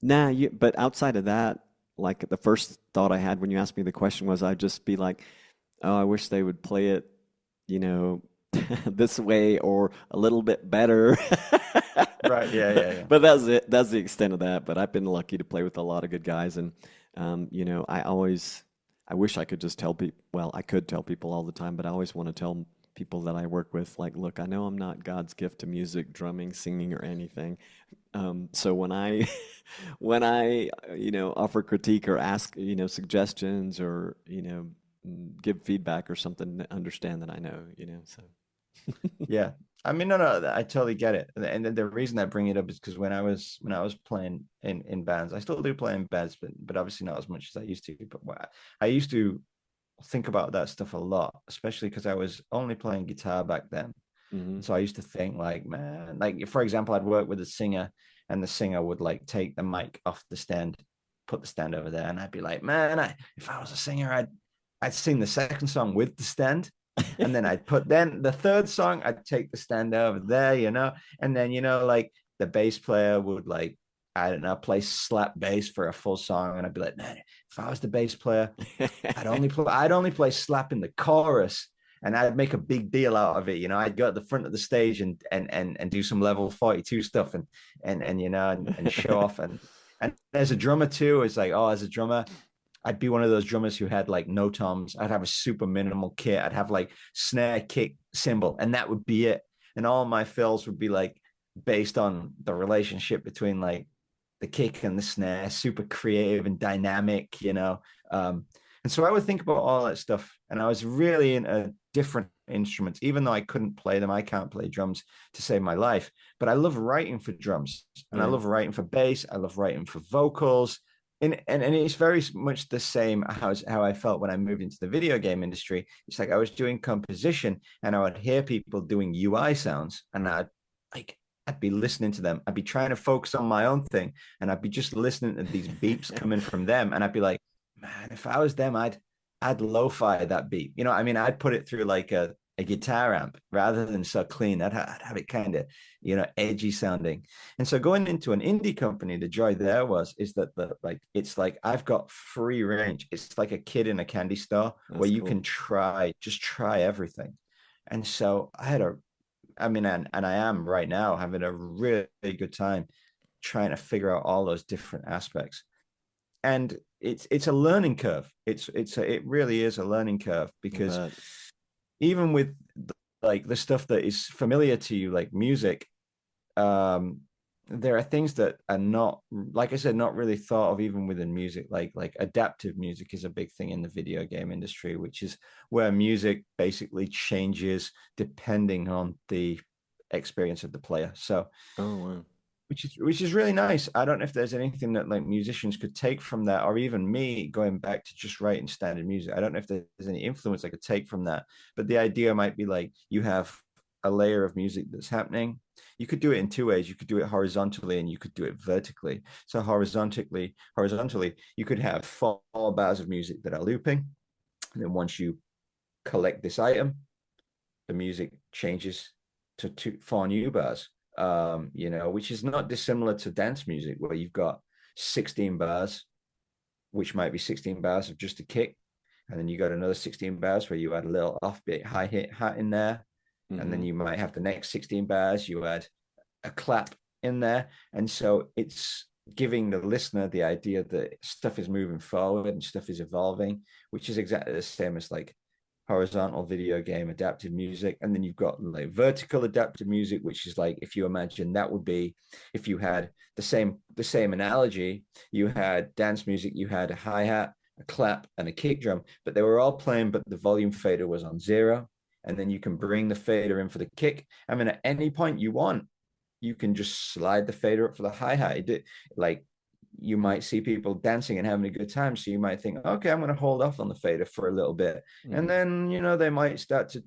S1: But outside of that, like the first thought I had when you asked me the question was I'd just be like, oh, I wish they would play it, you know, this way or a little bit better.
S2: Right. Yeah. Yeah. Yeah.
S1: But that's it. That's the extent of that. But I've been lucky to play with a lot of good guys, and I wish I could just tell people. Well, I could tell people all the time, but I always want to tell people that I work with, like, look, I know I'm not God's gift to music, drumming, singing, or anything. So when I offer critique or ask suggestions or give feedback or something, understand that I know. So
S2: Yeah. I mean, no, I totally get it. And the reason I bring it up is because when I was playing in bands, I still do play in bands, but obviously not as much as I used to. But I used to think about that stuff a lot, especially because I was only playing guitar back then.
S1: Mm-hmm.
S2: So I used to think like, man, like for example, I'd work with a singer and the singer would like take the mic off the stand, put the stand over there, and I'd be like, man, if I was a singer, I'd sing the second song with the stand. And then then the third song, I'd take the stand over there, and then like the bass player would like, I don't know, play slap bass for a full song, and I'd be like, man, if I was the bass player, I'd only play slap in the chorus, and I'd make a big deal out of it. I'd go at the front of the stage and do some level 42 stuff and show off. And as a drummer too, it's like, oh, as a drummer, I'd be one of those drummers who had like no toms. I'd have a super minimal kit. I'd have like snare, kick, cymbal, and that would be it. And all my fills would be like based on the relationship between like the kick and the snare, super creative and dynamic. And so I would think about all that stuff. And I was really into different instruments, even though I couldn't play them. I can't play drums to save my life, but I love writing for drums and I love writing for bass. I love writing for vocals. And it's very much the same how I felt when I moved into the video game industry. It's like I was doing composition and I would hear people doing UI sounds and I'd be listening to them. I'd be trying to focus on my own thing and I'd be just listening to these beeps coming from them. And I'd be like, man, if I was them, I'd lo-fi that beat. I mean, I'd put it through like a guitar amp rather than so clean. I'd have it kind of, edgy sounding. And so going into an indie company, the joy there is that it's like I've got free range. It's like a kid in a candy store where you can just try everything. And so I mean, and I am right now having a really good time trying to figure out all those different aspects. And it's a learning curve. It really is a learning curve because even with like the stuff that is familiar to you, like music, there are things that are not, like I said, not really thought of even within music. Like adaptive music is a big thing in the video game industry, which is where music basically changes depending on the experience of the player. So,
S1: oh wow.
S2: Which is really nice. I don't know if there's anything that like musicians could take from that, or even me going back to just writing standard music. I don't know if there's any influence I could take from that, but the idea might be like you have a layer of music that's happening. You could do it in two ways. You could do it horizontally and you could do it vertically. So horizontally, you could have 4 bars of music that are looping. And then once you collect this item, the music changes to 4 new bars. Which is not dissimilar to dance music where you've got 16 bars, which might be 16 bars of just a kick. And then you got another 16 bars where you add a little offbeat hi-hat in there. Mm-hmm. And then you might have the next 16 bars, you add a clap in there. And so it's giving the listener the idea that stuff is moving forward and stuff is evolving, which is exactly the same as like horizontal video game adaptive music. And then you've got like vertical adaptive music, which is like, if you imagine that would be, if you had the same analogy, you had dance music, you had a hi-hat, a clap and a kick drum, but they were all playing, but the volume fader was on 0. And then you can bring the fader in for the kick. I mean, at any point you want, you can just slide the fader up for the hi-hat. Like you might see people dancing and having a good time. So you might think, okay, I'm going to hold off on the fader for a little bit. Mm-hmm. And then, they might start to,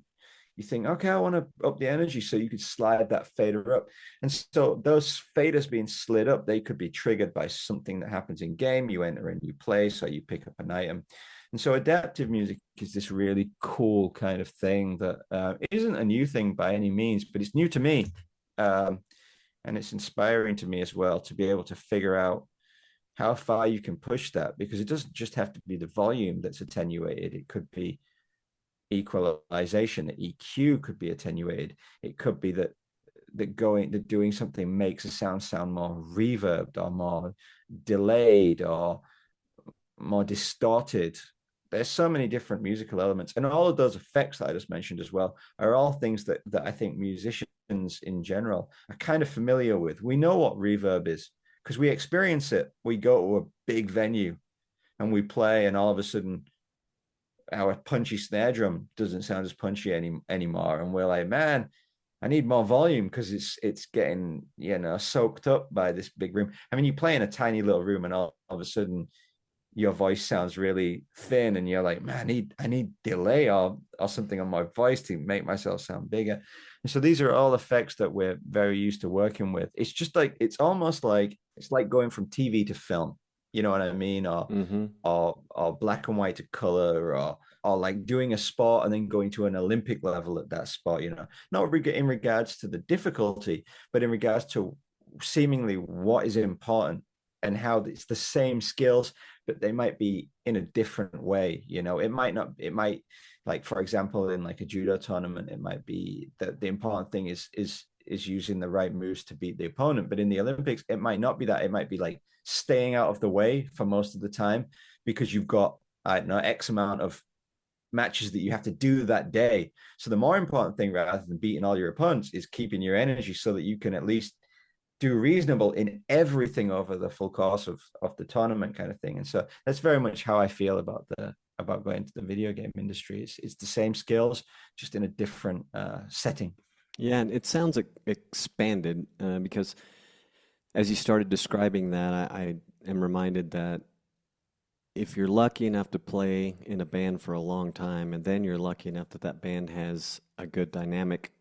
S2: you think, okay, I want to up the energy. So you could slide that fader up. And so those faders being slid up, they could be triggered by something that happens in game. You enter a new place or you pick up an item. And so adaptive music is this really cool kind of thing that isn't a new thing by any means, but it's new to me. And it's inspiring to me as well to be able to figure out how far you can push that, because it doesn't just have to be the volume that's attenuated. It could be equalization. The EQ could be attenuated. It could be that doing something makes a sound more reverbed or more delayed or more distorted. There's so many different musical elements, and all of those effects that I just mentioned as well are all things that I think musicians in general are kind of familiar with. We know what reverb is because we experience it. We go to a big venue and we play, and all of a sudden our punchy snare drum doesn't sound as punchy anymore. And we're like, man, I need more volume because it's getting, soaked up by this big room. I mean, you play in a tiny little room and all of a sudden your voice sounds really thin and you're like, man, I need delay or something on my voice to make myself sound bigger. And so these are all effects that we're very used to working with. It's just like, it's almost like, it's like going from TV to film, you know what I mean? Or
S1: Mm-hmm.
S2: or black and white to color, or like doing a sport and then going to an Olympic level at that sport, not in regards to the difficulty, but in regards to seemingly what is important and how it's the same skills, but they might be in a different way. It might, like, for example, in like a judo tournament, it might be that the important thing is using the right moves to beat the opponent. But in the Olympics, it might not be that. It might be like staying out of the way for most of the time because you've got, I don't know, X amount of matches that you have to do that day. So the more important thing, rather than beating all your opponents, is keeping your energy so that you can at least do reasonable in everything over the full course of the tournament, kind of thing. And so that's very much how I feel about going to the video game industry. It's the same skills, just in a different setting.
S1: Yeah, and it sounds expanded because as you started describing that, I am reminded that if you're lucky enough to play in a band for a long time, and then you're lucky enough that that band has a good dynamic,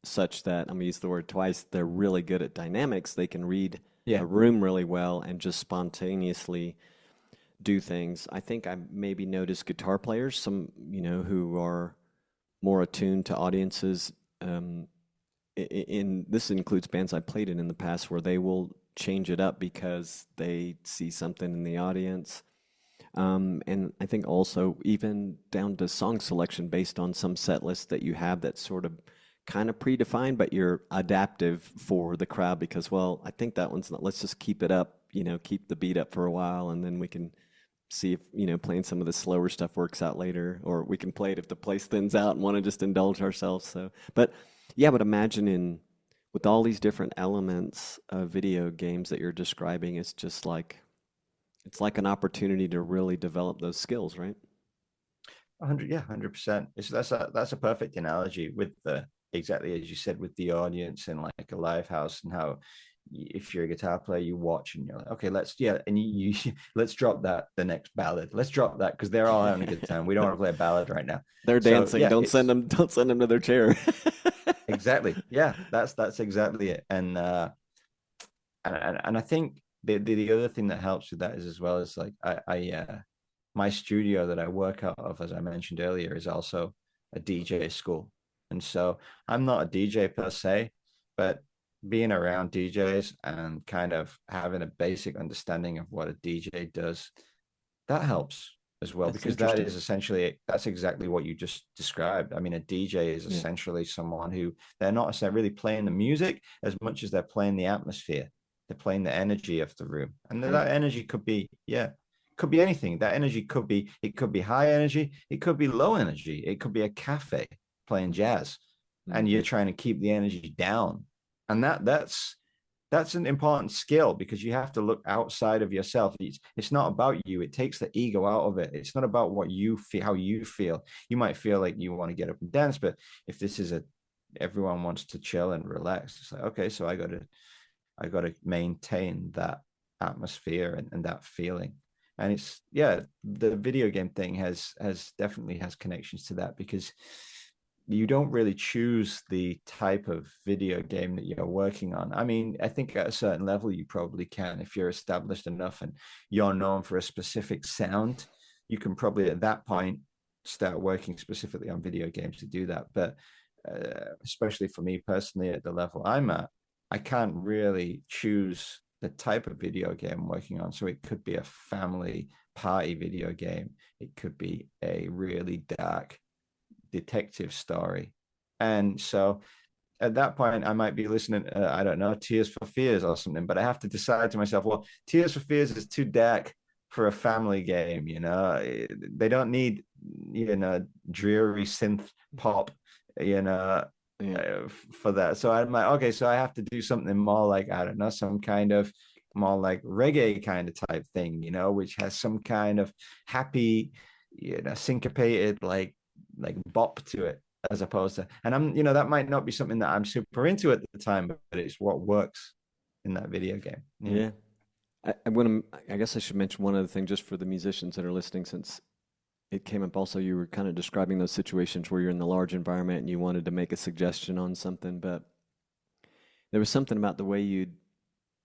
S1: such that, I'm gonna use the word twice, they're really good at dynamics, they can read
S2: Yeah.
S1: a room really well and just spontaneously do things. I think I maybe noticed guitar players, some, who are more attuned to audiences. In this includes bands I played in the past where they will change it up because they see something in the audience. And I think also even down to song selection based on some set list that you have that's sort of kind of predefined, but you're adaptive for the crowd because, well, I think that one's not, let's just keep it up, keep the beat up for a while, and then we can see if, playing some of the slower stuff works out later, or we can play it if the place thins out and want to just indulge ourselves. So, but yeah, but imagine with all these different elements of video games that you're describing, it's like an opportunity to really develop those skills, right?
S2: 100, yeah, 100%. That's a perfect analogy with the, exactly as you said, with the audience and like a live house, and how if you're a guitar player, you watch and you're like, okay, and let's drop the next ballad. Let's drop that because they're all having a good time. We don't want to play a ballad right now.
S1: They're
S2: So
S1: dancing.
S2: yeah,
S1: Don't send them to their chair.
S2: exactly. Yeah, that's exactly it. And I think the other thing that helps with that is, as well as like my studio that I work out of, as I mentioned earlier, is also a DJ school. And so I'm not a DJ per se, but being around DJs and kind of having a basic understanding of what a DJ does, that helps as well,
S1: That's
S2: because that
S1: interesting.
S2: is essentially, that's exactly what you just described. I mean, a DJ is
S1: Yeah.
S2: essentially someone who, they're not necessarily really playing the music as much as they're playing the atmosphere. They're playing the energy of the room, and
S1: Right.
S2: that energy could be, yeah, could be anything. That energy could be, it could be high energy, it could be low energy, it could be a cafe playing jazz, and
S1: Mm-hmm.
S2: you're trying to keep the energy down. And that's an important skill, because you have to look outside of yourself. It's not about you. It takes the ego out of it. It's not about what you feel, how you feel. You might feel like you want to get up and dance, but if this is everyone wants to chill and relax, it's like, okay, so I got to maintain that atmosphere and that feeling. And it's, yeah, the video game thing has definitely has connections to that, because you don't really choose the type of video game that you're working on. I mean, I think at a certain level you probably can, if you're established enough and you're known for a specific sound, you can probably at that point start working specifically on video games to do that. But especially for me personally, at the level I'm at, I can't really choose the type of video game I'm working on. So it could be a family party video game, it could be a really dark detective story. And so at that point, I might be listening, I don't know, Tears for Fears or something, but I have to decide to myself, well, Tears for Fears is too dark for a family game, They don't need, dreary synth pop, you know,
S1: Yeah.
S2: for that. So I'm like, okay, so I have to do something more like, I don't know, some kind of more like reggae kind of type thing, which has some kind of happy, syncopated like bop to it. as opposed to, and that might not be something that I'm super into at the time, but it's what works in that video game. Yeah.
S1: Yeah. I guess I should mention one other thing just for the musicians that are listening, since it came up also. You were kind of describing those situations where you're in the large environment and you wanted to make a suggestion on something, but there was something about the way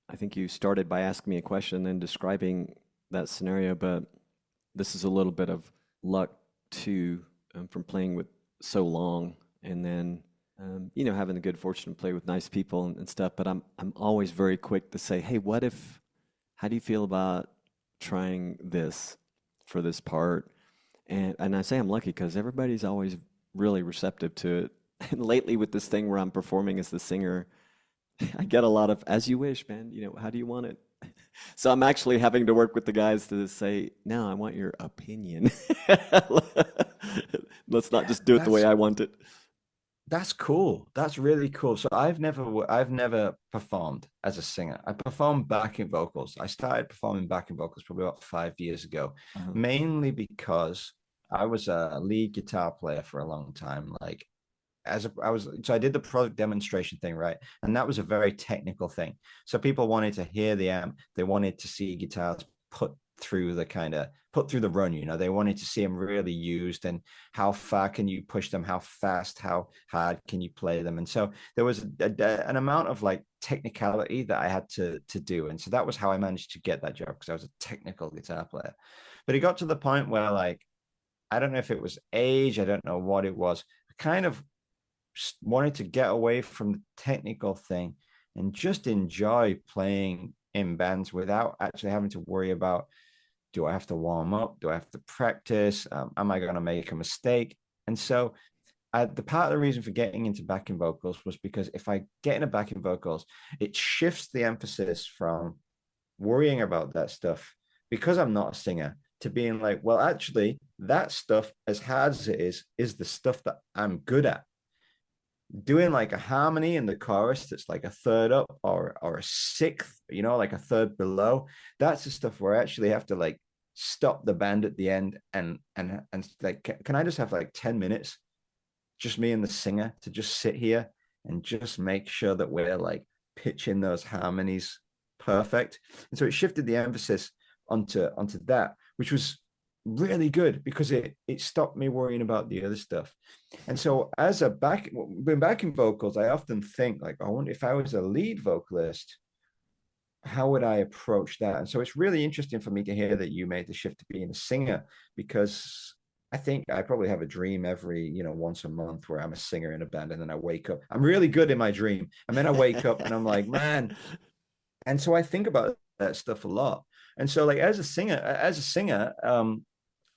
S1: I think you started by asking me a question and then describing that scenario, but this is a little bit of luck too, from playing with so long and then, having the good fortune to play with nice people and stuff. But I'm always very quick to say, hey, how do you feel about trying this for this part? And I say I'm lucky because everybody's always really receptive to it. And lately with this thing where I'm performing as the singer, I get a lot of, as you wish, man, how do you want it? So I'm actually having to work with the guys to say, no, I want your opinion. Let's not just do it the way I want it.
S2: That's cool. That's really cool. So I've never performed as a singer. I performed backing vocals. I started performing backing vocals probably about 5 years ago, mainly because I was a lead guitar player for a long time. Like so I did the product demonstration thing, right? And that was a very technical thing. So people wanted to hear the amp. They wanted to see guitars put through the run. They wanted to see them really used, and how far can you push them, how fast, how hard can you play them. And so there was an amount of like technicality that I had to do. And so that was how I managed to get that job, because I was a technical guitar player. But it got to the point where, like, I don't know if it was age, I don't know what it was. I kind of wanted to get away from the technical thing and just enjoy playing in bands without actually having to worry about, do I have to warm up? Do I have to practice? Am I going to make a mistake? And so the part of the reason for getting into backing vocals was because if I get into backing vocals, it shifts the emphasis from worrying about that stuff, because I'm not a singer, to being like, well, actually, that stuff, as hard as it is the stuff that I'm good at. Doing like a harmony in the chorus that's like a third up or a sixth, like a third below. That's the stuff where I actually have to like stop the band at the end and like, can I just have like 10 minutes, just me and the singer, to just sit here and just make sure that we're like pitching those harmonies perfect. And so it shifted the emphasis onto that, which was really good, because it stopped me worrying about the other stuff. And so as when backing vocals, I often think like, I wonder if I was a lead vocalist, how would I approach that? And so it's really interesting for me to hear that you made the shift to being a singer, because I think I probably have a dream every, once a month where I'm a singer in a band, and then I wake up. I'm really good in my dream. And then I wake up and I'm like, man. And so I think about that stuff a lot. And so like as a singer,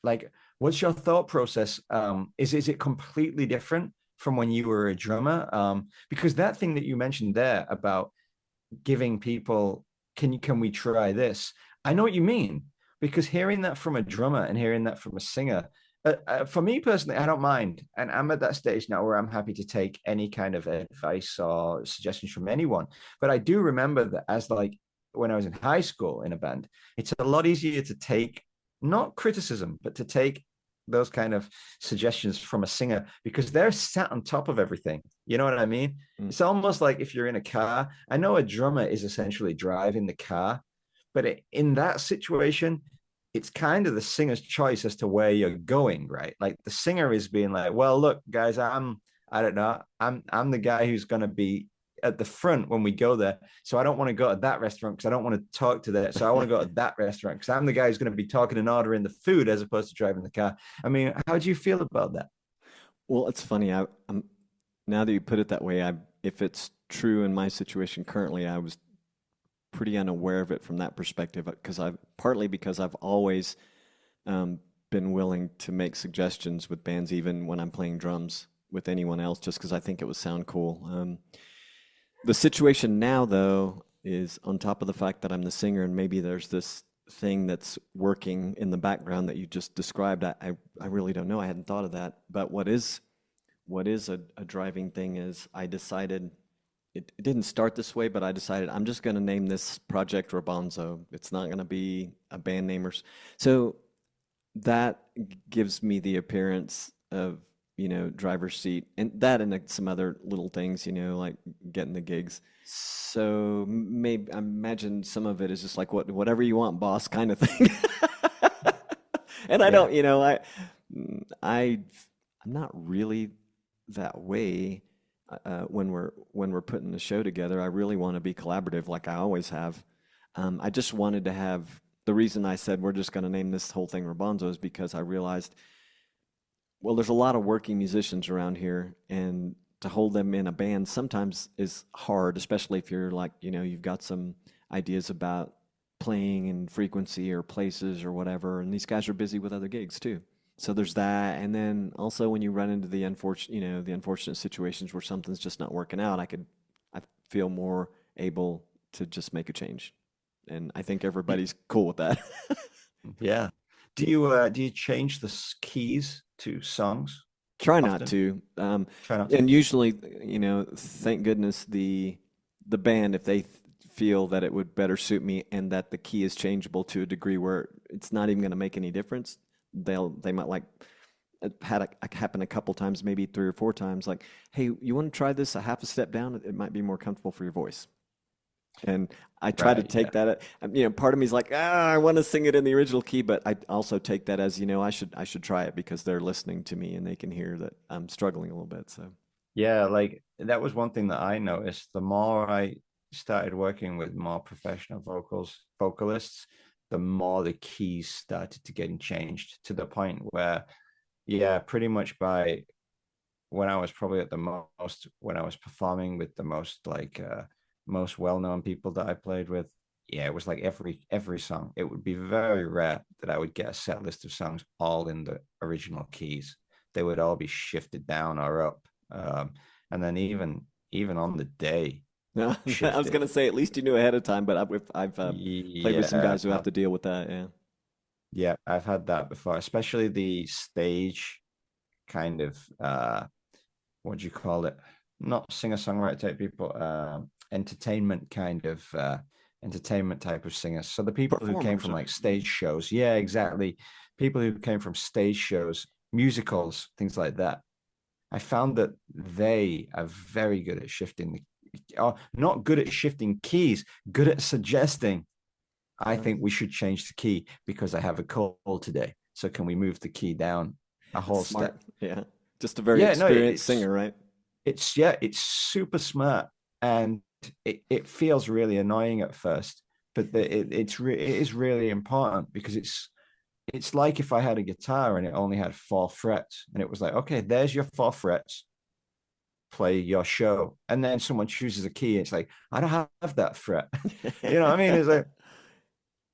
S2: like, what's your thought process? Is it completely different from when you were a drummer? Because that thing that you mentioned there about giving people, can we try this? I know what you mean, because hearing that from a drummer and hearing that from a singer, for me personally, I don't mind. And I'm at that stage now where I'm happy to take any kind of advice or suggestions from anyone. But I do remember that as like when I was in high school in a band, it's a lot easier to take, not criticism, but to take those kind of suggestions from a singer, because they're sat on top of everything. You know what I mean? It's almost like if you're in a car. I know a drummer is essentially driving the car, but in that situation, it's kind of the singer's choice as to where you're going, right? Like the singer is being like, well, look, guys, I don't know, I'm the guy who's going to be at the front when we go there. So I don't want to go to that restaurant because I don't want to talk to that. So I want to go to that restaurant because I'm the guy who's going to be talking and ordering the food as opposed to driving the car. I mean, how do you feel about that?
S1: Well, it's funny. I'm now that you put it that way, if it's true in my situation currently, I was pretty unaware of it from that perspective, because I've always been willing to make suggestions with bands, even when I'm playing drums with anyone else, just because I think it would sound cool. The situation now, though, is on top of the fact that I'm the singer, and maybe there's this thing that's working in the background that you just described. I really don't know. I hadn't thought of that. But what is a driving thing is I decided, it didn't start this way, but I decided I'm just going to name this project Robonzo. It's not going to be a band name. So that gives me the appearance of driver's seat, and that and like some other little things, like getting the gigs. So maybe I imagine some of it is just like whatever you want, boss, kind of thing. And I
S2: Yeah.
S1: don't, I I'm not really that way when we're putting the show together. I really want to be collaborative, like I always have. I just wanted to have the reason I said we're just going to name this whole thing Rabonzo is because I realized, well, there's a lot of working musicians around here, and to hold them in a band sometimes is hard, especially if you're like, you've got some ideas about playing in frequency or places or whatever, and these guys are busy with other gigs too. So there's that, and then also when you run into the unfortunate situations where something's just not working out, I feel more able to just make a change, and I think everybody's cool with that.
S2: Yeah. Do you change the keys to songs
S1: Try not
S2: often?
S1: to.
S2: Try not to.
S1: And usually, thank goodness the band, if they feel that it would better suit me and that the key is changeable to a degree where it's not even going to make any difference, they might like it had happen a couple times, maybe 3 or 4 times. Like, hey, you want to try this a half a step down? It might be more comfortable for your voice. And I try to
S2: Right.
S1: take
S2: Yeah.
S1: that, part of me is like, I want to sing it in the original key, but I also take that as, I should try it because they're listening to me and they can hear that I'm struggling a little bit. So,
S2: Yeah. Like that was one thing that I noticed. The more I started working with more professional vocalists, the more the keys started to getting changed to the point where, yeah, pretty much by when I was probably at the most, when I was performing with the most well-known people that I played with, yeah, it was like every song. It would be very rare that I would get a set list of songs all in the original keys. They would all be shifted down or up. And then even on the day,
S1: no, I was
S2: shifted.
S1: gonna say at least you knew ahead of time, but I've played with some
S2: Yeah,
S1: guys who have to deal with that. Yeah.
S2: yeah, I've had that before, especially the stage kind of what do you call it? Not singer-songwriter type people, entertainment kind of entertainment type of singers. So the people who came
S1: Performers.
S2: from like
S1: Okay.
S2: stage shows, yeah, exactly. People who came from stage shows, musicals, things like that. I found that they are very good at shifting or not good at shifting keys, good at suggesting, I think we should change the key because I have a cold today. So can we move the key down a whole
S1: Smart.
S2: step?
S1: Yeah. Just a very
S2: Yeah, no,
S1: experienced singer, right?
S2: it's super smart, and it feels really annoying at first, but it is really important because it's like if I had a guitar and it only had 4 frets, and it was like, okay, there's your 4 frets, play your show, and then someone chooses a key, and it's like, I don't have that fret. You know what I mean? It's like,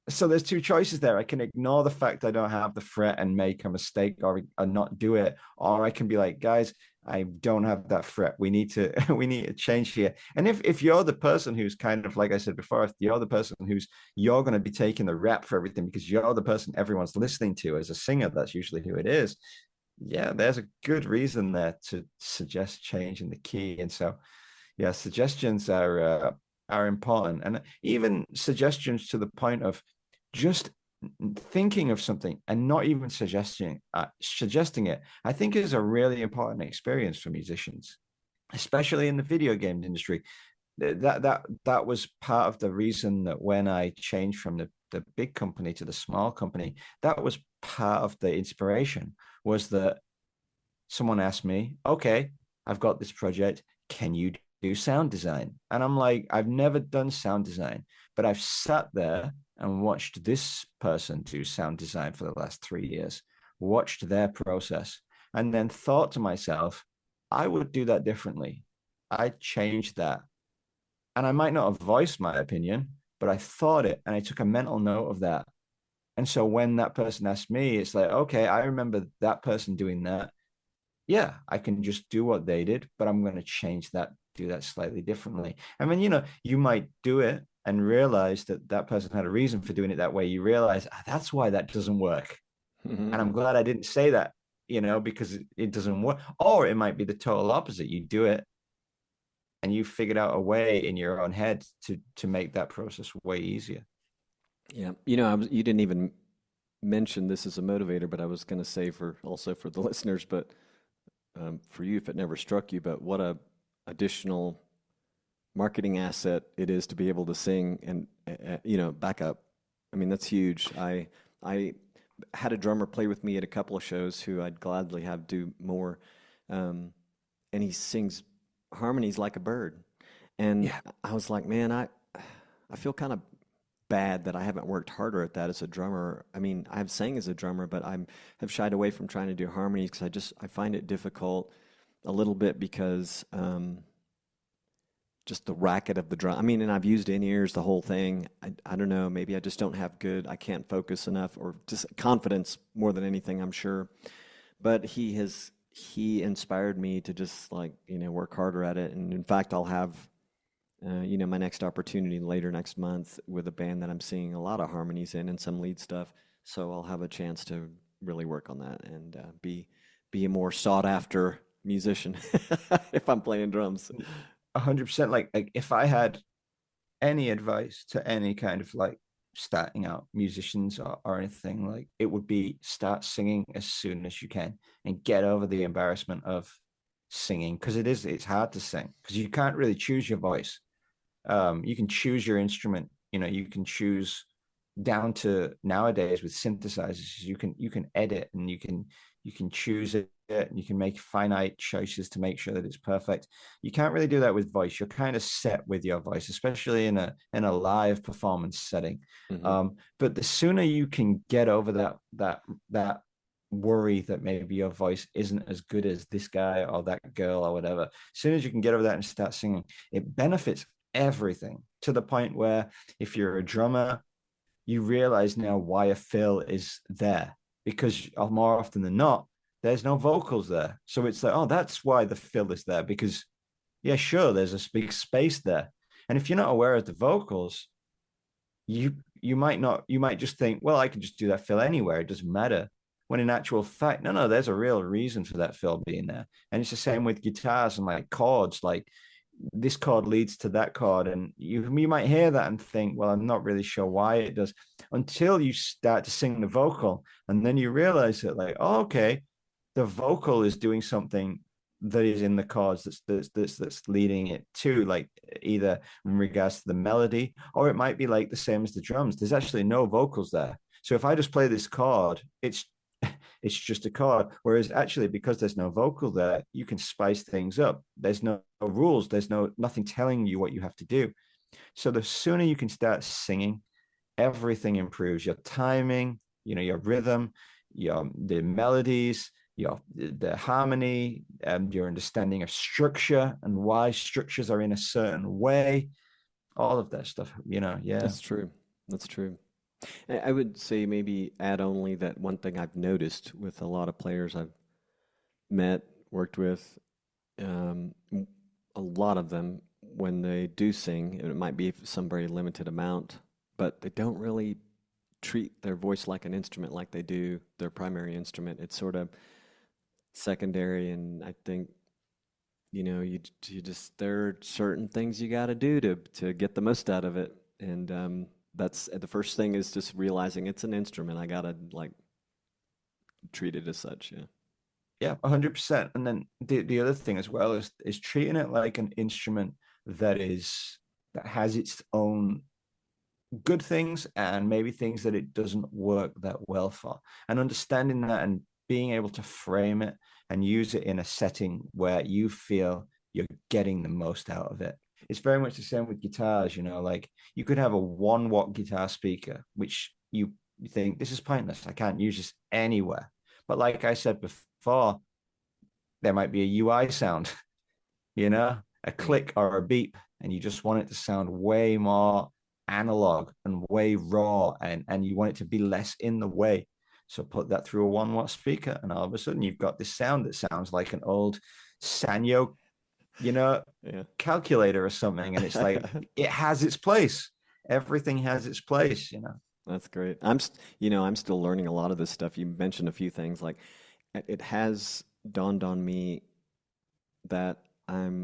S2: so there's two choices there. I can ignore the fact I don't have the fret and make a mistake or not do it, or I can be like, guys, I don't have that fret. We need to we need to change here. And if you're the person who's kind of like I said before, if you're the person who's you're going to be taking the rap for everything because you're the person everyone's listening to as a singer, that's usually who it is. Yeah, there's a good reason there to suggest change in the key. And so yeah, suggestions are important, and even suggestions to the point of just thinking of something and not even suggesting it. I think is a really important experience for musicians, especially in the video game industry. That was part of the reason that when I changed from the big company to the small company, that was part of the inspiration was that someone asked me, okay, I've got this project. Can you do sound design? And I'm like, I've never done sound design, but I've sat there and watched this person do sound design for the last 3 years, watched their process, and then thought to myself, I would do that differently. I'd change that. And I might not have voiced my opinion, but I thought it and I took a mental note of that. And so when that person asked me, it's like, okay, I remember that person doing that. Yeah, I can just do what they did, but I'm going to change that, do that slightly differently. I mean, you might do it and realize that that person had a reason for doing it that way. You realize that's why that doesn't work. And I'm glad I didn't say that, because it doesn't work. Or it might be the total opposite. You do it and you figured out a way in your own head to make that process way easier.
S1: Yeah. You didn't even mention this as a motivator, but I was going to say for also for the listeners, but for you if it never struck you, but what a additional marketing asset it is to be able to sing and back up. I mean, that's huge. I had a drummer play with me at a couple of shows who I'd gladly have do more, and he sings harmonies like a bird. And
S2: Yeah.
S1: I was like, man, I feel kind of bad that I haven't worked harder at that as a drummer. I mean, I've sang as a drummer, but have shied away from trying to do harmonies because I find it difficult a little bit because just the racket of the drum. I mean, and I've used in-ears the whole thing. I don't know, maybe I just don't have I can't focus enough, or just confidence more than anything, I'm sure. But he inspired me to just like, work harder at it. And in fact, I'll have my next opportunity later next month with a band that I'm seeing a lot of harmonies in and some lead stuff. So I'll have a chance to really work on that and be a more sought after musician if I'm playing drums.
S2: 100%. Like if I had any advice to any kind of like starting out musicians or anything, like it would be start singing as soon as you can and get over the embarrassment of singing, because it's hard to sing because you can't really choose your voice. You can choose your instrument, you can choose down to nowadays with synthesizers, you can edit and you can choose it and you can make finite choices to make sure that it's perfect. You can't really do that with voice. You're kind of set with your voice, especially in a live performance setting.
S1: Hmm.
S2: But the sooner you can get over that worry that maybe your voice isn't as good as this guy or that girl or whatever, as soon as you can get over that and start singing, it benefits everything, to the point where if you're a drummer, you realize now why a fill is there, because more often than not, there's no vocals there. So it's like, oh, that's why the fill is there, because yeah, sure, there's a big space there. And if you're not aware of the vocals, you might just think, well, I can just do that fill anywhere. It doesn't matter. When in actual fact, no, there's a real reason for that fill being there. And it's the same with guitars and like chords. Like this chord leads to that chord, and you might hear that and think, well, I'm not really sure why it does, until you start to sing the vocal, and then you realize that like, oh, okay, the vocal is doing something that is in the chords that's leading it to, like, either in regards to the melody, or it might be like the same as the drums. There's actually no vocals there. So if I just play this chord, it's just a chord. Whereas actually, because there's no vocal there, you can spice things up. There's no rules. There's nothing telling you what you have to do. So the sooner you can start singing, everything improves. Your timing, your rhythm, the melodies, the harmony, your understanding of structure and why structures are in a certain way. All of that stuff, yeah.
S1: That's true. That's true. I would say maybe add only that one thing I've noticed with a lot of players I've met, worked with, um, a lot of them, when they do sing, and it might be some very limited amount, but they don't really treat their voice like an instrument like they do their primary instrument. It's sort of secondary, and I think, you just, there are certain things you got to do to get the most out of it. And that's the first thing, is just realizing it's an instrument. I gotta like treat it as such. Yeah.
S2: Yeah, 100%. And then the other thing as well is treating it like an instrument that has its own good things and maybe things that it doesn't work that well for. And understanding that and being able to frame it and use it in a setting where you feel you're getting the most out of it. It's very much the same with guitars, like you could have a 1 watt guitar speaker, which you think, this is pointless. I can't use this anywhere. But like I said before, there might be a UI sound, a
S1: Yeah.
S2: click or a beep, and you just want it to sound way more analog and way raw, and you want it to be less in the way. So put that through a 1 watt speaker, and all of a sudden you've got this sound that sounds like an old Sanyo,
S1: Yeah.
S2: calculator or something. And it's like, it has its place. Everything has its place.
S1: That's great. I'm still learning a lot of this stuff. You mentioned a few things, like it has dawned on me that I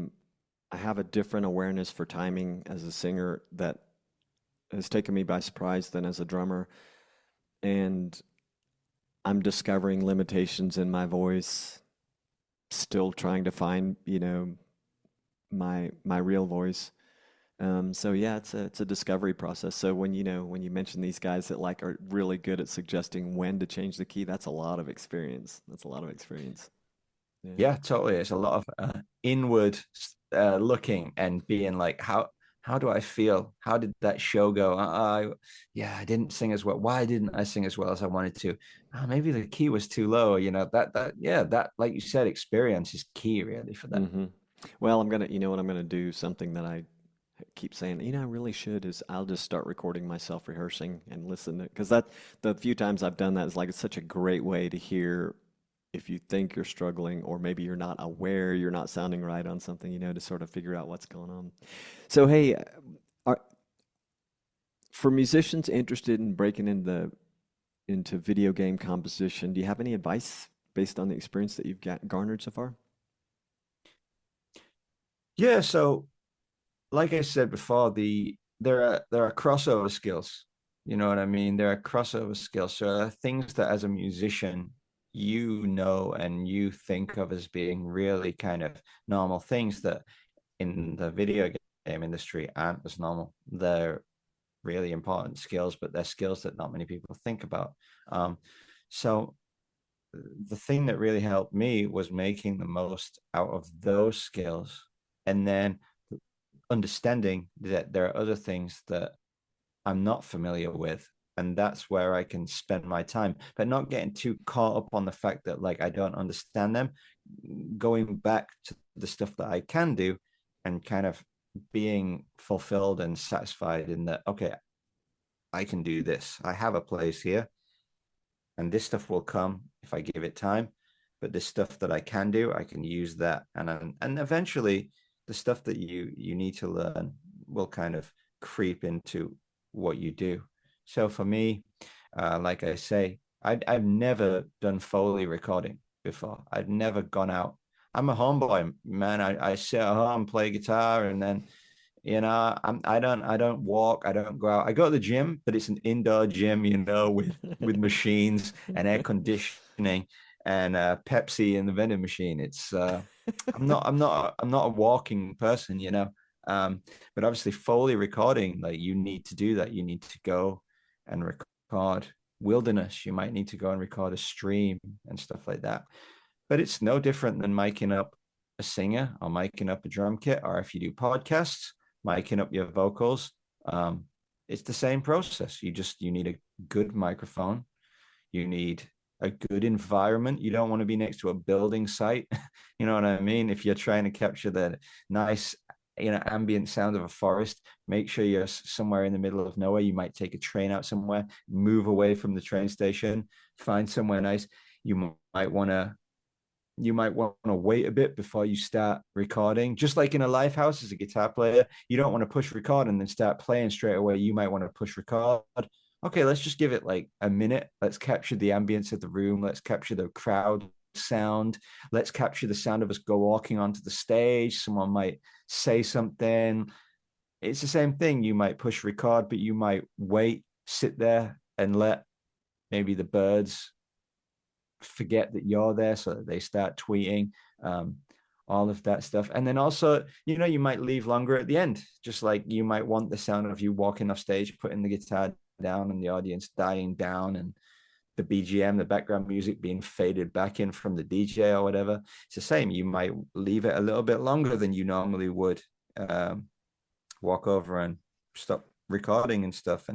S1: have a different awareness for timing as a singer that has taken me by surprise than as a drummer. And I'm discovering limitations in my voice still trying to find, my real voice. So yeah, it's a discovery process. So when you mention these guys that like are really good at suggesting when to change the key, that's a lot of experience. That's a lot of experience. Yeah.
S2: Yeah, totally. It's a lot of inward looking and being like, how do I feel? How did that show go? Yeah, I didn't sing as well. Why didn't I sing as well as I wanted to? Maybe the key was too low. That like you said, experience is key really for that.
S1: hmm Well, you know what I'm gonna do? Something that I keep saying, I really should is I'll just start recording myself rehearsing and listen to, because the few times I've done that is like it's such a great way to hear if you think you're struggling or maybe you're not aware you're not sounding right on something, to sort of figure out what's going on. So hey, are, for musicians interested in breaking into video game composition, do you have any advice based on the experience that you've garnered so far?
S2: Yeah, so like I said before, there are crossover skills. You know what I mean? There are crossover skills. So there are things that as a musician you know and you think of as being really kind of normal things that in the video game industry aren't as normal. They're really important skills, but they're skills that not many people think about. So the thing that really helped me was making the most out of those skills and then understanding that there are other things that I'm not familiar with. And that's where I can spend my time, but not getting too caught up on the fact that like I don't understand them, going back to the stuff that I can do and kind of being fulfilled and satisfied in that, okay, I can do this. I have a place here and this stuff will come if I give it time. But this stuff that I can do, I can use that, and eventually, the stuff that you need to learn will kind of creep into what you do. So for me, like I say, I've never done Foley recording before. I've never gone out. I'm a homeboy, man. I sit at home, play guitar, and then I don't walk, I don't go out. I go to the gym, but it's an indoor gym, with machines and air conditioning and Pepsi in the vending machine. It's I'm not a walking person, but obviously Foley recording, like you need to do that. You need to go and record wilderness. You might need to go and record a stream and stuff like that. But it's no different than miking up a singer or miking up a drum kit, or if you do podcasts, miking up your vocals. It's the same process. You need a good microphone. You need a good environment. You don't want to be next to a building site. You know what I mean? If you're trying to capture the nice, ambient sound of a forest, make sure you're somewhere in the middle of nowhere. You might take a train out somewhere, move away from the train station, find somewhere nice. Might want to you might want to wait a bit before you start recording. Just like in a live house as a guitar player, you don't want to push record and then start playing straight away. You might want to push record. Okay, let's just give it like a minute. Let's capture the ambience of the room. Let's capture the crowd sound. Let's capture the sound of us go walking onto the stage. Someone might say something. It's the same thing. You might push record, but you might wait, sit there and let maybe the birds forget that you're there so that they start tweeting, all of that stuff. And then also, you might leave longer at the end, just like you might want the sound of you walking off stage, putting the guitar down and the audience dying down and the BGM, the background music being faded back in from the DJ or whatever. It's the same. You might leave it a little bit longer than you normally would, walk over and stop recording and stuff.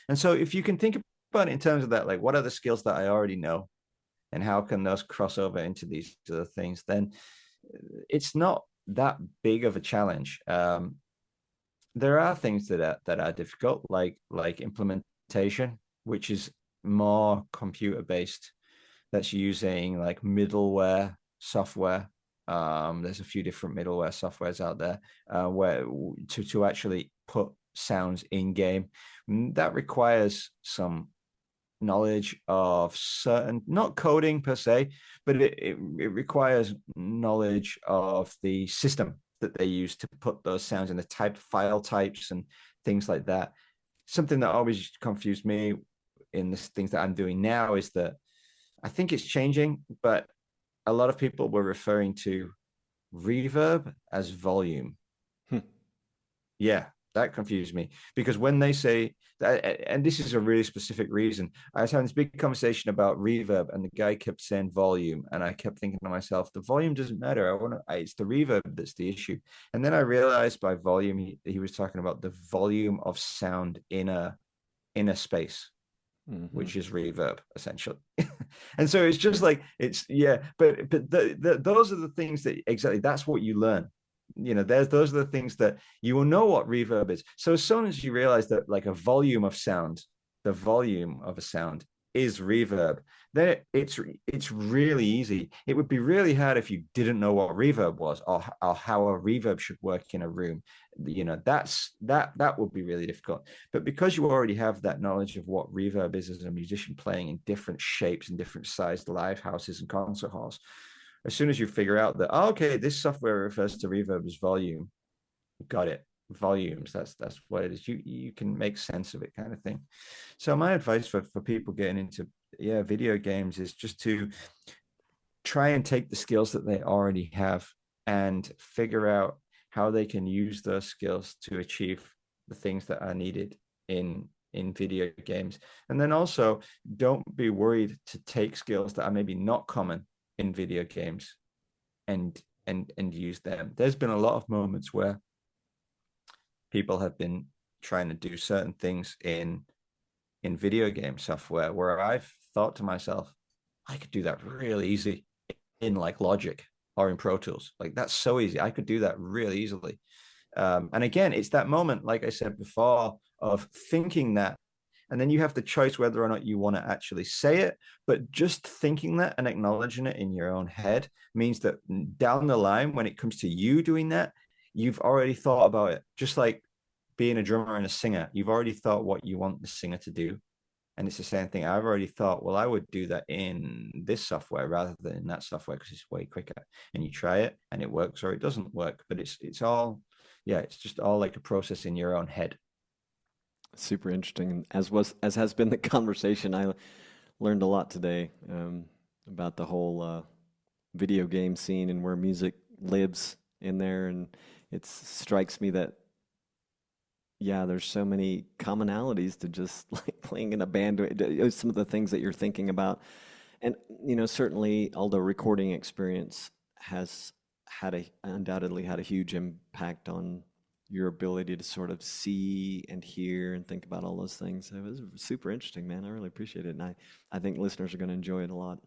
S2: And so if you can think about it in terms of that, like what are the skills that I already know and how can those cross over into these other things, then it's not that big of a challenge. There are things that are difficult, like implementation, which is more computer based. That's using like middleware software. There's a few different middleware softwares out there where to actually put sounds in game. That requires some knowledge of certain, not coding per se, but it requires knowledge of the system that they use to put those sounds in, the type file types and things like that. Something that always confused me in the things that I'm doing now is that I think it's changing, but a lot of people were referring to reverb as volume. Yeah, that confused me, because when they say that, and this is a really specific reason, I was having this big conversation about reverb, and the guy kept saying volume, and I kept thinking to myself, the volume doesn't matter. It's the reverb that's the issue. And then I realized by volume, he was talking about the volume of sound in a space, which is reverb essentially. And so it's just like, but those are the things that exactly, that's what you learn. Those are the things that you will know what reverb is. So as soon as you realize that, like, the volume of a sound is reverb, then it's really easy. It would be really hard if you didn't know what reverb was, or how a reverb should work in a room. That would be really difficult. But because you already have that knowledge of what reverb is as a musician playing in different shapes and different sized live houses and concert halls, as soon as you figure out that, okay, this software refers to reverb as volume, got it, volumes, that's what it is. You can make sense of it, kind of thing. So my advice for people getting into video games is just to try and take the skills that they already have and figure out how they can use those skills to achieve the things that are needed in video games. And then also, don't be worried to take skills that are maybe not common in video games and use them. There's been a lot of moments where people have been trying to do certain things in video game software where I've thought to myself, I could do that really easy in like Logic or in Pro Tools. Like, that's so easy. I could do that really easily. And again, it's that moment, like I said before, of thinking that, and then you have the choice whether or not you want to actually say it. But just thinking that and acknowledging it in your own head means that down the line, when it comes to you doing that, you've already thought about it. Just like being a drummer and a singer, you've already thought what you want the singer to do. And it's the same thing. I've already thought, well, I would do that in this software rather than in that software because it's way quicker. And you try it and it works or it doesn't work. But it's all, it's just all like a process in your own head.
S1: Super interesting. As has been the conversation, I learned a lot today about the whole video game scene and where music lives in there. And it strikes me that, there's so many commonalities to just like playing in a band. Some of the things that you're thinking about. And, certainly, although recording experience has undoubtedly had a huge impact on your ability to sort of see and hear and think about all those things. It was super interesting, man. I really appreciate it. And I think listeners are going to enjoy it a lot.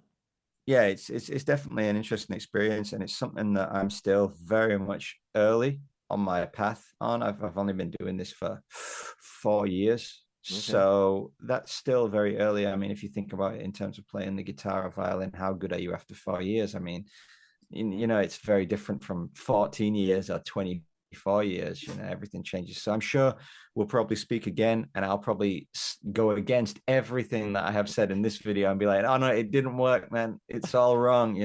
S2: Yeah, it's definitely an interesting experience. And it's something that I'm still very much early on my path on. I've only been doing this for 4 years. Okay. So that's still very early. I mean, if you think about it in terms of playing the guitar or violin, how good are you after 4 years? I mean, it's very different from 14 years or 24 years. Everything changes. So I'm sure we'll probably speak again, and I'll probably go against everything that I have said in this video and be like, oh no, it didn't work, man. It's all wrong,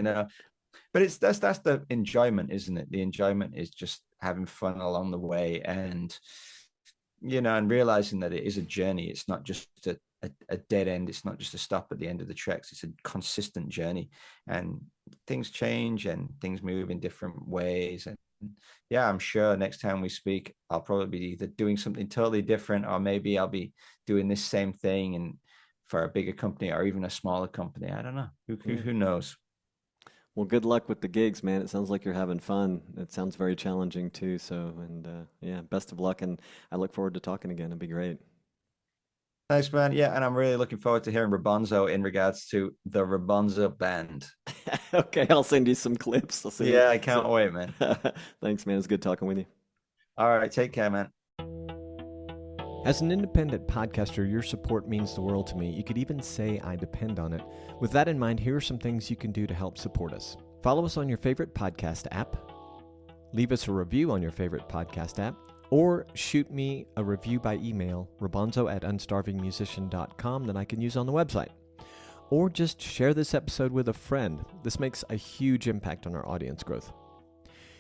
S2: But that's the enjoyment, isn't it? The enjoyment is just having fun along the way, and and realizing that it is a journey. It's not just a dead end. It's not just a stop at the end of the tracks. It's a consistent journey, and things change and things move in different ways. And I'm sure next time we speak, I'll probably be either doing something totally different, or maybe I'll be doing this same thing and for a bigger company or even a smaller company. I don't know. Who knows?
S1: Well, good luck with the gigs, man. It sounds like you're having fun. It sounds very challenging too. So, and best of luck. And I look forward to talking again. It'd be great.
S2: Thanks, man. Yeah, and I'm really looking forward to hearing Rabonzo in regards to the Rabonzo band.
S1: Okay, I'll send you some clips.
S2: I can't wait, man.
S1: Thanks, man. It's good talking with you.
S2: All right, take care, man.
S1: As an independent podcaster, your support means the world to me. You could even say I depend on it. With that in mind, here are some things you can do to help support us. Follow us on your favorite podcast app. Leave us a review on your favorite podcast app. Or shoot me a review by email, rabonzo@unstarvingmusician.com, that I can use on the website. Or just share this episode with a friend. This makes a huge impact on our audience growth.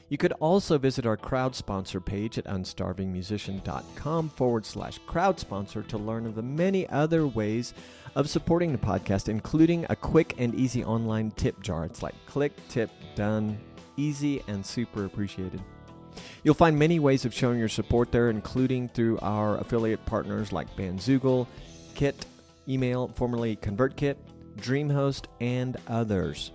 S1: You could also visit our crowd sponsor page at unstarvingmusician.com/crowd sponsor to learn of the many other ways of supporting the podcast, including a quick and easy online tip jar. It's like click, tip, done, easy, and super appreciated. You'll find many ways of showing your support there, including through our affiliate partners like Bandzoogle, Kit, Email, formerly ConvertKit, DreamHost, and others.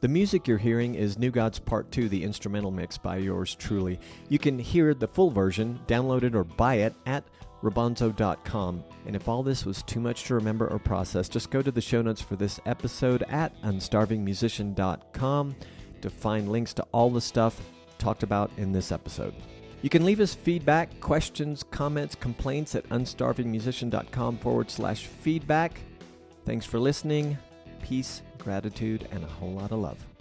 S1: The music you're hearing is New Gods Part 2, the instrumental mix by yours truly. You can hear the full version, download it, or buy it at robonzo.com. And if all this was too much to remember or process, just go to the show notes for this episode at unstarvingmusician.com to find links to all the stuff talked about in this episode. You can leave us feedback, questions, comments, complaints at unstarvingmusician.com/feedback. Thanks for listening. Peace, gratitude, and a whole lot of love.